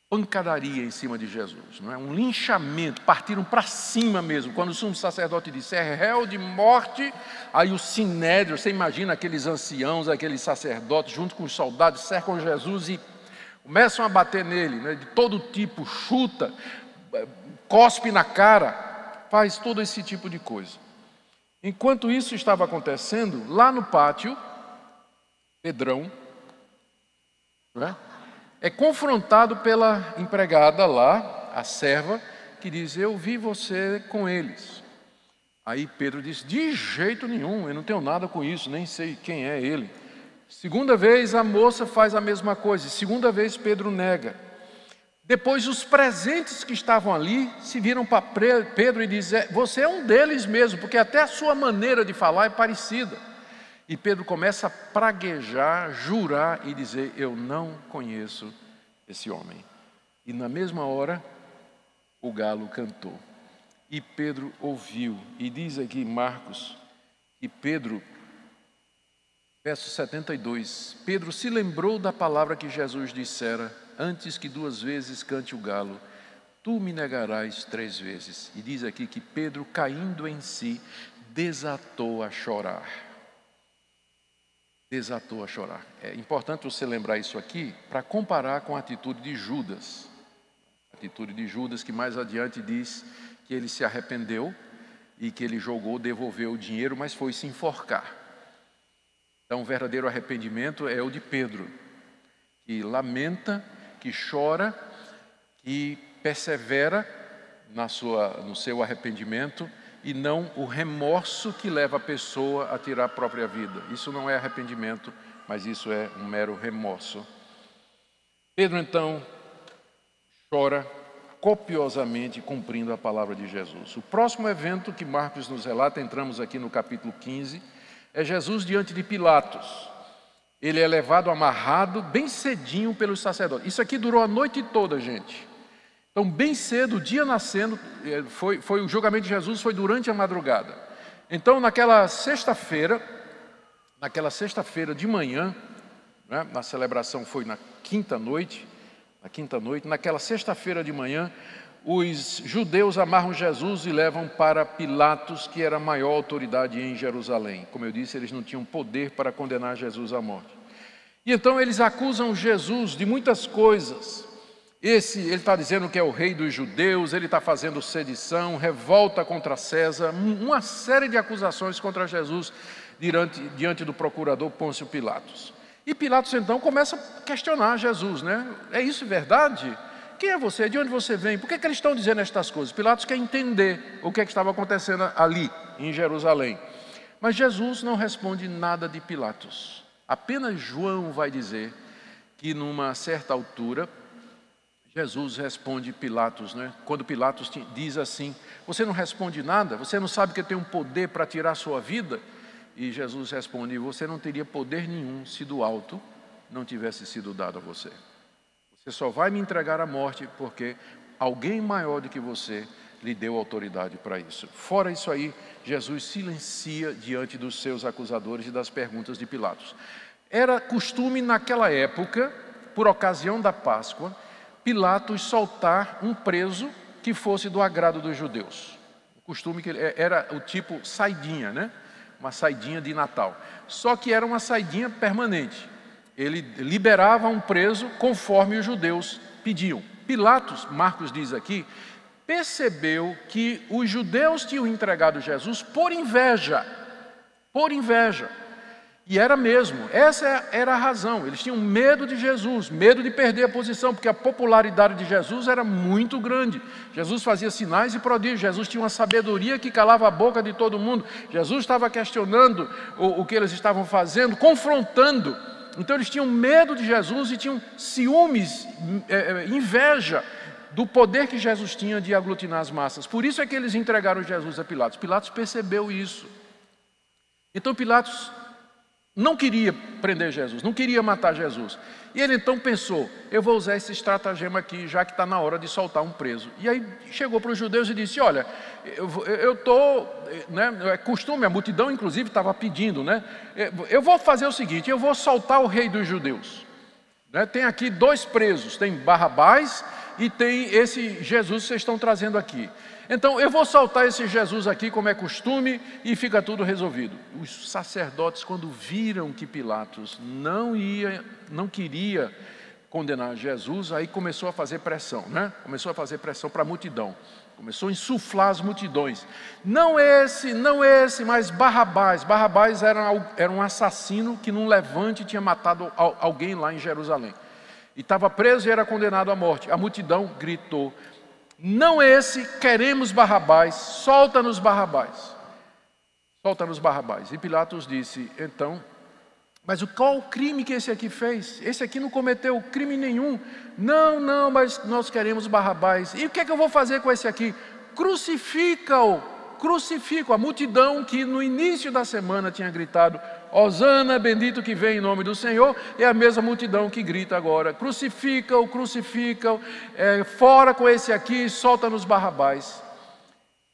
pancadaria em cima de Jesus, não é? Um linchamento, partiram para cima mesmo. Quando o sumo sacerdote disse, é réu de morte, aí o sinédrio, você imagina aqueles anciãos, aqueles sacerdotes, junto com os soldados, cercam Jesus e começam a bater nele, né? De todo tipo, chuta, cospe na cara, faz todo esse tipo de coisa. Enquanto isso estava acontecendo, lá no pátio, Pedrão, não é confrontado pela empregada lá, a serva, que diz, eu vi você com eles. Aí Pedro diz, de jeito nenhum, eu não tenho nada com isso, nem sei quem é ele. Segunda vez a moça faz a mesma coisa, segunda vez Pedro nega. Depois os presentes que estavam ali se viram para Pedro e dizem: você é um deles mesmo, porque até a sua maneira de falar é parecida. E Pedro começa a praguejar, jurar e dizer: eu não conheço esse homem. E na mesma hora o galo cantou. E Pedro ouviu. E diz aqui em Marcos que Pedro, verso 72, Pedro se lembrou da palavra que Jesus dissera: antes que 2 vezes cante o galo, tu me negarás 3 vezes. E diz aqui que Pedro, caindo em si, desatou a chorar. Desatou a chorar. É importante você lembrar isso aqui para comparar com a atitude de Judas. A atitude de Judas, que mais adiante diz que ele se arrependeu e que ele devolveu o dinheiro, mas foi se enforcar. Então, o verdadeiro arrependimento é o de Pedro, que lamenta, que chora, que persevera no seu arrependimento, e não o remorso que leva a pessoa a tirar a própria vida. Isso não é arrependimento, mas isso é um mero remorso. Pedro, então, chora copiosamente, cumprindo a palavra de Jesus. O próximo evento que Marcos nos relata, entramos aqui no capítulo 15, é Jesus diante de Pilatos. Ele é levado amarrado bem cedinho pelos sacerdotes. Isso aqui durou a noite toda, gente. Então, bem cedo, o dia nascendo, o julgamento de Jesus foi durante a madrugada. Então, naquela sexta-feira de manhã, né, a celebração foi na quinta noite, naquela sexta-feira de manhã, os judeus amarram Jesus e levam para Pilatos, que era a maior autoridade em Jerusalém. Como eu disse, eles não tinham poder para condenar Jesus à morte. E então eles acusam Jesus de muitas coisas. Ele está dizendo que é o rei dos judeus, ele está fazendo sedição, revolta contra César, uma série de acusações contra Jesus diante do procurador Pôncio Pilatos. E Pilatos então começa a questionar Jesus, né? É isso verdade? Quem é você? De onde você vem? Por que eles estão dizendo estas coisas? Pilatos quer entender o que estava acontecendo ali, em Jerusalém. Mas Jesus não responde nada de Pilatos. Apenas João vai dizer que numa certa altura, Jesus responde Pilatos, né? Quando Pilatos diz assim: você não responde nada? Você não sabe que tem um poder para tirar a sua vida? E Jesus responde: você não teria poder nenhum se do alto não tivesse sido dado a você. Você só vai me entregar à morte porque alguém maior do que você lhe deu autoridade para isso. Fora isso aí, Jesus silencia diante dos seus acusadores e das perguntas de Pilatos. Era costume naquela época, por ocasião da Páscoa, Pilatos soltar um preso que fosse do agrado dos judeus. O costume que era o tipo saidinha, né? Uma saidinha de Natal. Só que era uma saidinha permanente. Ele liberava um preso conforme os judeus pediam. Pilatos, Marcos diz aqui, percebeu que os judeus tinham entregado Jesus por inveja. Por inveja. E era mesmo, essa era a razão. Eles tinham medo de Jesus, medo de perder a posição, porque a popularidade de Jesus era muito grande. Jesus fazia sinais e prodígios, Jesus tinha uma sabedoria que calava a boca de todo mundo. Jesus estava questionando o que eles estavam fazendo, confrontando. Então eles tinham medo de Jesus e tinham ciúmes, inveja do poder que Jesus tinha de aglutinar as massas. Por isso é que eles entregaram Jesus a Pilatos. Pilatos percebeu isso. Então Pilatos não queria prender Jesus, não queria matar Jesus. E ele então pensou: eu vou usar esse estratagema aqui, já que está na hora de soltar um preso. E aí chegou para os judeus e disse: olha, eu estou, né, é costume, a multidão inclusive estava pedindo, né? Eu vou fazer o seguinte, eu vou soltar o rei dos judeus. Né? Tem aqui 2 presos, tem Barrabás e tem esse Jesus que vocês estão trazendo aqui. Então eu vou soltar esse Jesus aqui como é costume e fica tudo resolvido. Os sacerdotes, quando viram que Pilatos não queria condenar Jesus, aí começou a fazer pressão, né? Começou a fazer pressão para a multidão. Começou a insuflar as multidões. Não esse, mas Barrabás. Barrabás era um assassino que num levante tinha matado alguém lá em Jerusalém. E estava preso e era condenado à morte. A multidão gritou: não esse, queremos Barrabás, solta-nos Barrabás. Solta-nos Barrabás. E Pilatos disse: então, Mas qual o crime que esse aqui fez? Esse aqui não cometeu crime nenhum. Não, mas nós queremos Barrabás. E o que é que eu vou fazer com esse aqui? Crucifica-o, crucifica a multidão que no início da semana tinha gritado: Hosana, bendito que vem em nome do Senhor, é a mesma multidão que grita agora: crucifica-o, crucifica-o, fora com esse aqui, solta-nos Barrabás.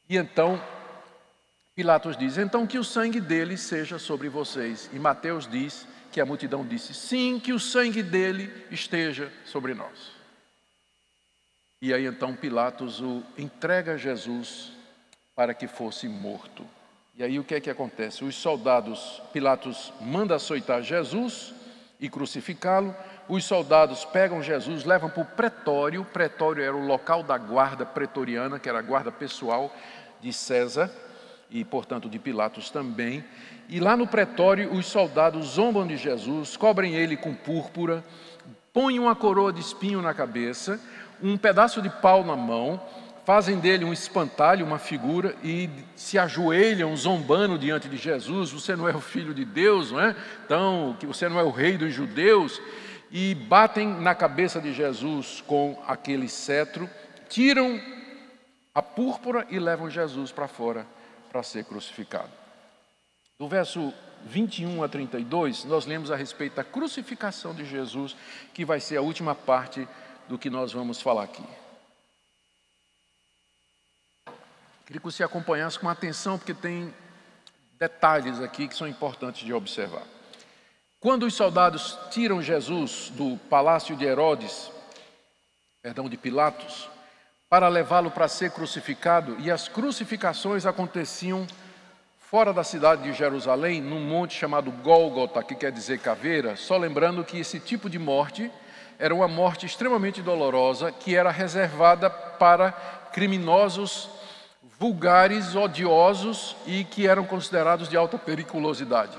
E então Pilatos diz: então que o sangue dele seja sobre vocês. E Mateus diz que a multidão disse: sim, que o sangue dele esteja sobre nós. E aí então Pilatos o entrega a Jesus para que fosse morto. E aí o que é que acontece? Os soldados, Pilatos manda açoitar Jesus e crucificá-lo. Os soldados pegam Jesus, levam para o pretório. O pretório era o local da guarda pretoriana, que era a guarda pessoal de César e, portanto, de Pilatos também. E lá no pretório, os soldados zombam de Jesus, cobrem ele com púrpura, põem uma coroa de espinho na cabeça, um pedaço de pau na mão, fazem dele um espantalho, uma figura, e se ajoelham zombando diante de Jesus: você não é o Filho de Deus, não é? Então, que você não é o Rei dos Judeus. E batem na cabeça de Jesus com aquele cetro, tiram a púrpura e levam Jesus para fora para ser crucificado. Do verso 21 a 32, nós lemos a respeito da crucificação de Jesus, que vai ser a última parte do que nós vamos falar aqui. Queria que você acompanhasse com atenção, porque tem detalhes aqui que são importantes de observar. Quando os soldados tiram Jesus do palácio de de Pilatos, para levá-lo para ser crucificado, e as crucificações aconteciam fora da cidade de Jerusalém, num monte chamado Gólgota, que quer dizer caveira, só lembrando que esse tipo de morte era uma morte extremamente dolorosa, que era reservada para criminosos vulgares, odiosos e que eram considerados de alta periculosidade.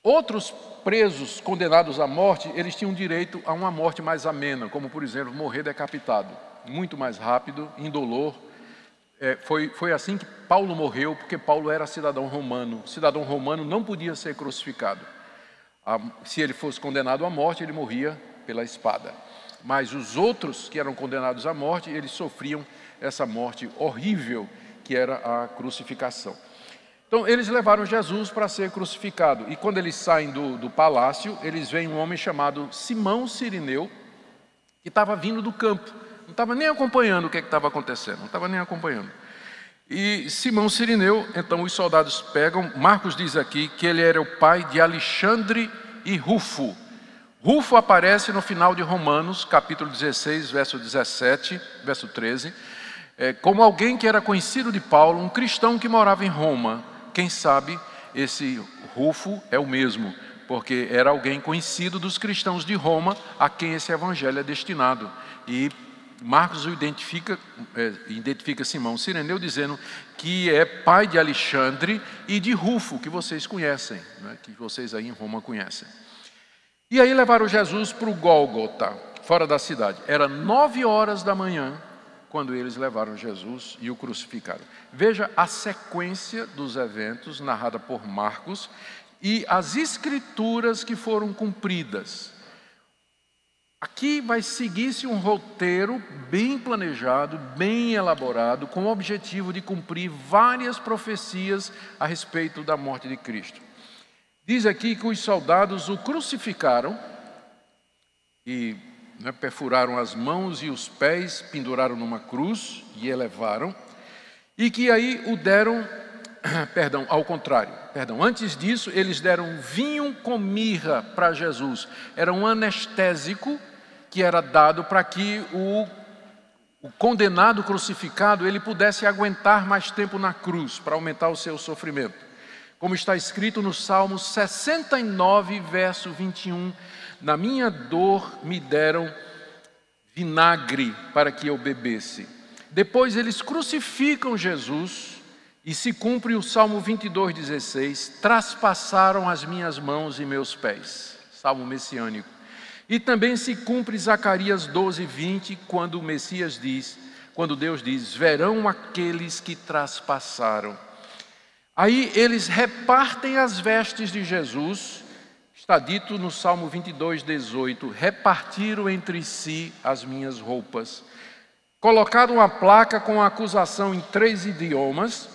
Outros presos condenados à morte, eles tinham direito a uma morte mais amena, como, por exemplo, morrer decapitado, muito mais rápido, indolor. Foi assim que Paulo morreu, porque Paulo era cidadão romano. O cidadão romano não podia ser crucificado. Se ele fosse condenado à morte, ele morria pela espada. Mas os outros que eram condenados à morte, eles sofriam essa morte horrível, que era a crucificação. Então, eles levaram Jesus para ser crucificado. E quando eles saem do palácio, eles veem um homem chamado Simão Cirineu, que estava vindo do campo. Não estava nem acompanhando o que estava acontecendo, não estava nem acompanhando. E Simão Cirineu, então os soldados pegam, Marcos diz aqui que ele era o pai de Alexandre e Rufo. Rufo aparece no final de Romanos, capítulo 16, verso 17, verso 13, como alguém que era conhecido de Paulo, um cristão que morava em Roma. Quem sabe esse Rufo é o mesmo, porque era alguém conhecido dos cristãos de Roma, a quem esse evangelho é destinado. E Marcos o identifica Simão Cirineu dizendo que é pai de Alexandre e de Rufo, que vocês conhecem, né, que vocês aí em Roma conhecem. E aí levaram Jesus para o Gólgota, fora da cidade. Era 9 horas da manhã quando eles levaram Jesus e o crucificaram. Veja a sequência dos eventos narrada por Marcos e as escrituras que foram cumpridas. Aqui vai seguir-se um roteiro bem planejado, bem elaborado, com o objetivo de cumprir várias profecias a respeito da morte de Cristo. Diz aqui que os soldados o crucificaram e perfuraram as mãos e os pés, penduraram numa cruz e elevaram, e que aí o deram, antes disso eles deram vinho com mirra para Jesus. Era um anestésico que era dado para que o condenado crucificado ele pudesse aguentar mais tempo na cruz, para aumentar o seu sofrimento. Como está escrito no Salmo 69, verso 21, na minha dor me deram vinagre para que eu bebesse. Depois eles crucificam Jesus e se cumpre o Salmo 22, 16, traspassaram as minhas mãos e meus pés. Salmo messiânico. E também se cumpre Zacarias 12, 20, quando o Messias diz, quando Deus diz, verão aqueles que traspassaram. Aí eles repartem as vestes de Jesus, Está dito no Salmo 22, 18: repartiram entre si as minhas roupas. Colocaram uma placa com a acusação em 3 idiomas,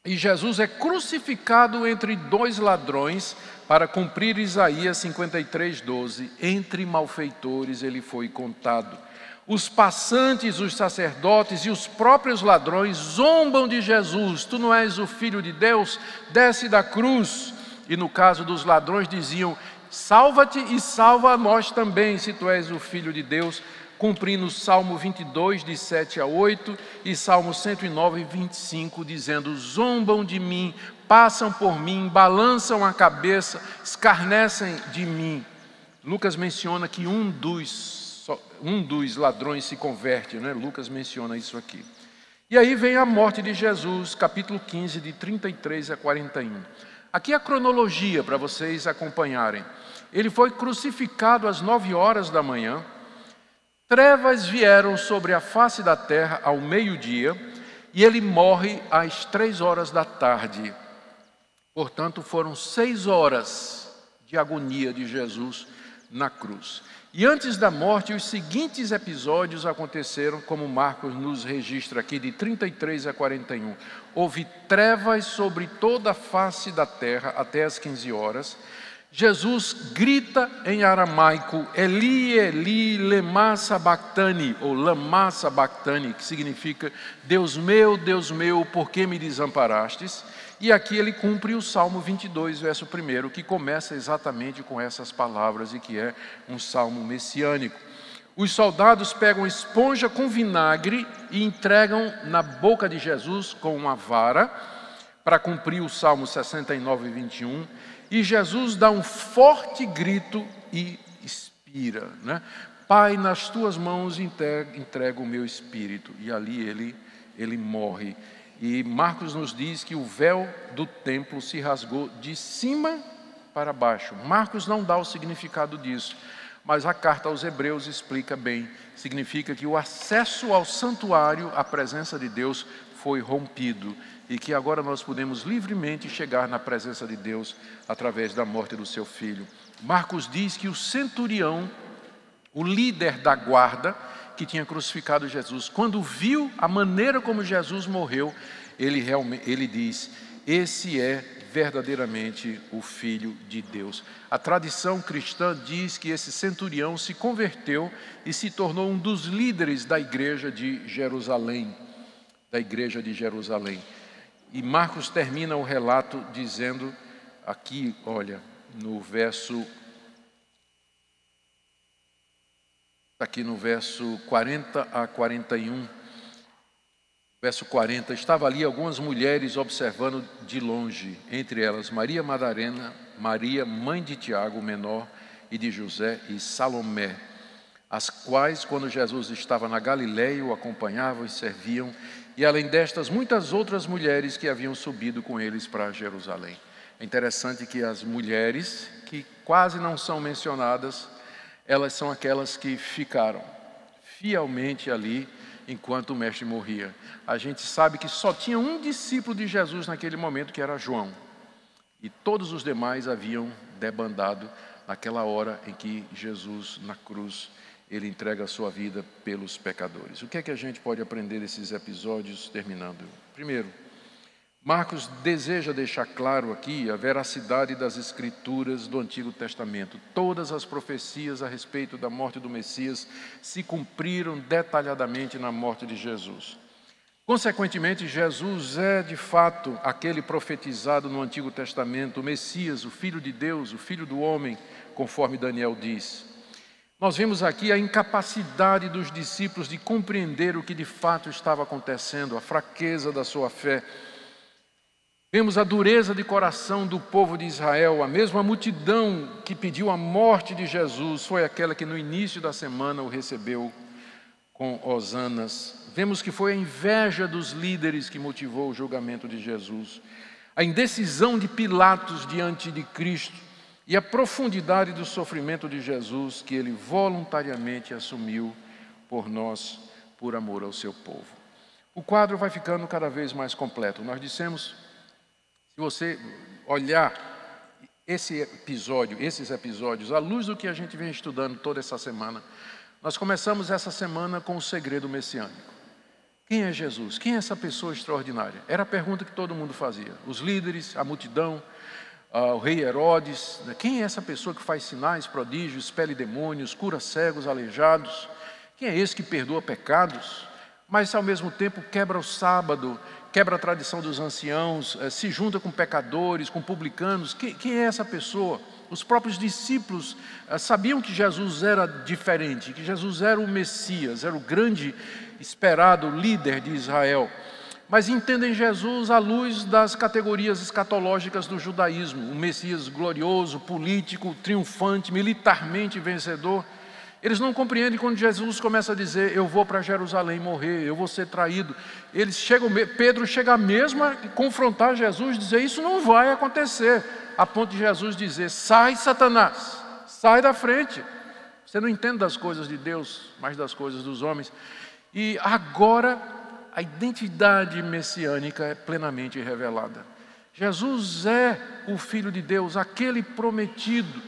e Jesus é crucificado entre 2 ladrões para cumprir Isaías 53, 12. Entre malfeitores ele foi contado. Os passantes, os sacerdotes e os próprios ladrões zombam de Jesus. Tu não és o Filho de Deus? Desce da cruz. E no caso dos ladrões diziam: salva-te e salva a nós também, se tu és o Filho de Deus, cumprindo Salmo 22, de 7 a 8, e Salmo 109, 25, dizendo: zombam de mim, passam por mim, balançam a cabeça, escarnecem de mim. Lucas menciona que um dos ladrões se converte, né? Lucas menciona isso aqui. E aí vem a morte de Jesus, capítulo 15, de 33 a 41. Aqui a cronologia para vocês acompanharem. Ele foi crucificado às 9 horas da manhã, trevas vieram sobre a face da terra ao meio-dia, e ele morre às 3 horas da tarde. Portanto, foram 6 horas de agonia de Jesus na cruz. E antes da morte, os seguintes episódios aconteceram, como Marcos nos registra aqui, de 33 a 41. Houve trevas sobre toda a face da terra até as 15 horas. Jesus grita em aramaico: Eli, Eli, lema sabachthani, ou lama sabachthani, que significa: Deus meu, por que me desamparastes? E aqui ele cumpre o Salmo 22, verso 1, que começa exatamente com essas palavras e que é um salmo messiânico. Os soldados pegam esponja com vinagre e entregam na boca de Jesus com uma vara, para cumprir o Salmo 69, 21, e Jesus dá um forte grito e expira, né? Pai, nas tuas mãos entrego o meu espírito. E ali ele morre. E Marcos nos diz que o véu do templo se rasgou de cima para baixo. Marcos não dá o significado disso, mas a carta aos Hebreus explica bem. Significa que o acesso ao santuário, à presença de Deus, foi rompido e que agora nós podemos livremente chegar na presença de Deus através da morte do seu filho. Marcos diz que o centurião, o líder da guarda que tinha crucificado Jesus, quando viu a maneira como Jesus morreu, ele diz: esse é verdadeiramente o Filho de Deus. A tradição cristã diz que esse centurião se converteu e se tornou um dos líderes da igreja de Jerusalém. E Marcos termina o relato dizendo aqui, olha, no verso 40 a 41, verso 40, estava ali algumas mulheres observando de longe, entre elas Maria Madalena, Maria, mãe de Tiago, o menor, e de José, e Salomé, as quais, quando Jesus estava na Galileia, o acompanhavam e serviam, e além destas, muitas outras mulheres que haviam subido com eles para Jerusalém. É interessante que as mulheres, que quase não são mencionadas, elas são aquelas que ficaram fielmente ali enquanto o mestre morria. A gente sabe que só tinha um discípulo de Jesus naquele momento, que era João. E todos os demais haviam debandado naquela hora em que Jesus, na cruz, ele entrega a sua vida pelos pecadores. O que é que a gente pode aprender desses episódios, terminando? Primeiro, Marcos deseja deixar claro aqui a veracidade das escrituras do Antigo Testamento. Todas as profecias a respeito da morte do Messias se cumpriram detalhadamente na morte de Jesus. Consequentemente, Jesus é de fato aquele profetizado no Antigo Testamento, o Messias, o Filho de Deus, o Filho do homem, conforme Daniel diz. Nós vemos aqui a incapacidade dos discípulos de compreender o que de fato estava acontecendo, a fraqueza da sua fé. Vemos a dureza de coração do povo de Israel. A mesma multidão que pediu a morte de Jesus foi aquela que no início da semana o recebeu com hosanas. Vemos que foi a inveja dos líderes que motivou o julgamento de Jesus, a indecisão de Pilatos diante de Cristo e a profundidade do sofrimento de Jesus que ele voluntariamente assumiu por nós, por amor ao seu povo. O quadro vai ficando cada vez mais completo. Nós dissemos, se você olhar esses episódios, à luz do que a gente vem estudando toda essa semana, nós começamos essa semana com o segredo messiânico. Quem é Jesus? Quem é essa pessoa extraordinária? Era a pergunta que todo mundo fazia. Os líderes, a multidão, o rei Herodes. Quem é essa pessoa que faz sinais, prodígios, expele demônios, cura cegos, aleijados? Quem é esse que perdoa pecados, mas ao mesmo tempo quebra o sábado, quebra a tradição dos anciãos, se junta com pecadores, com publicanos? Quem é essa pessoa? Os próprios discípulos sabiam que Jesus era diferente, que Jesus era o Messias, era o grande esperado líder de Israel. Mas entendem Jesus à luz das categorias escatológicas do judaísmo, um Messias glorioso, político, triunfante, militarmente vencedor. Eles não compreendem quando Jesus começa a dizer: eu vou para Jerusalém morrer, eu vou ser traído. Pedro chega mesmo a confrontar Jesus, dizer: isso não vai acontecer, a ponto de Jesus dizer: sai, Satanás, sai da frente. Você não entende das coisas de Deus, mas das coisas dos homens. E agora a identidade messiânica é plenamente revelada. Jesus é o Filho de Deus, aquele prometido.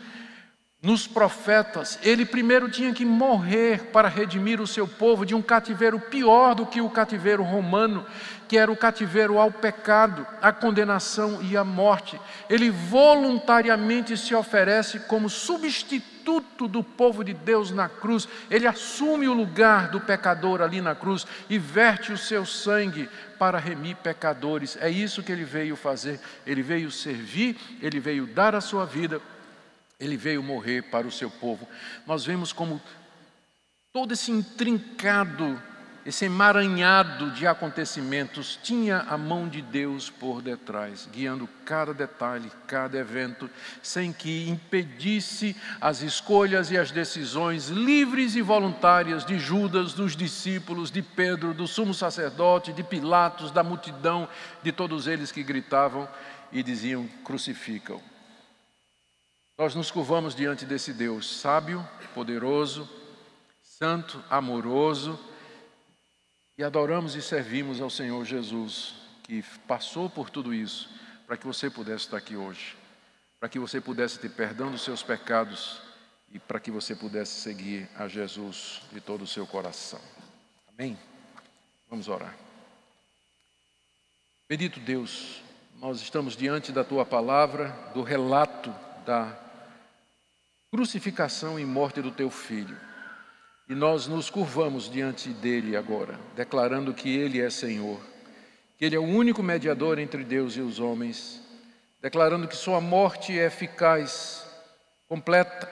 Nos profetas, ele primeiro tinha que morrer para redimir o seu povo de um cativeiro pior do que o cativeiro romano, que era o cativeiro ao pecado, à condenação e à morte. Ele voluntariamente se oferece como substituto do povo de Deus na cruz. Ele assume o lugar do pecador ali na cruz e verte o seu sangue para remir pecadores. É isso que ele veio fazer. Ele veio servir, ele veio dar a sua vida. Ele veio morrer para o seu povo. Nós vemos como todo esse intrincado, esse emaranhado de acontecimentos tinha a mão de Deus por detrás, guiando cada detalhe, cada evento, sem que impedisse as escolhas e as decisões livres e voluntárias de Judas, dos discípulos, de Pedro, do sumo sacerdote, de Pilatos, da multidão, de todos eles que gritavam e diziam: crucificam. Nós nos curvamos diante desse Deus sábio, poderoso, santo, amoroso, e adoramos e servimos ao Senhor Jesus, que passou por tudo isso, para que você pudesse estar aqui hoje, para que você pudesse ter perdão dos seus pecados e para que você pudesse seguir a Jesus de todo o seu coração. Amém? Vamos orar. Bendito Deus, nós estamos diante da Tua palavra, do relato da crucificação e morte do Teu Filho. E nós nos curvamos diante dEle agora, declarando que Ele é Senhor, que Ele é o único mediador entre Deus e os homens, declarando que Sua morte é eficaz, completa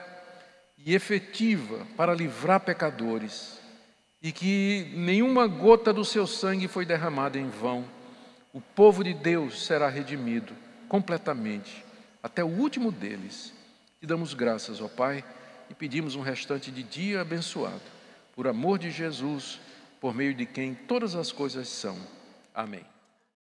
e efetiva para livrar pecadores, e que nenhuma gota do Seu sangue foi derramada em vão. O povo de Deus será redimido completamente, até o último deles. Te damos graças, ó Pai, e pedimos um restante de dia abençoado, por amor de Jesus, por meio de quem todas as coisas são. Amém.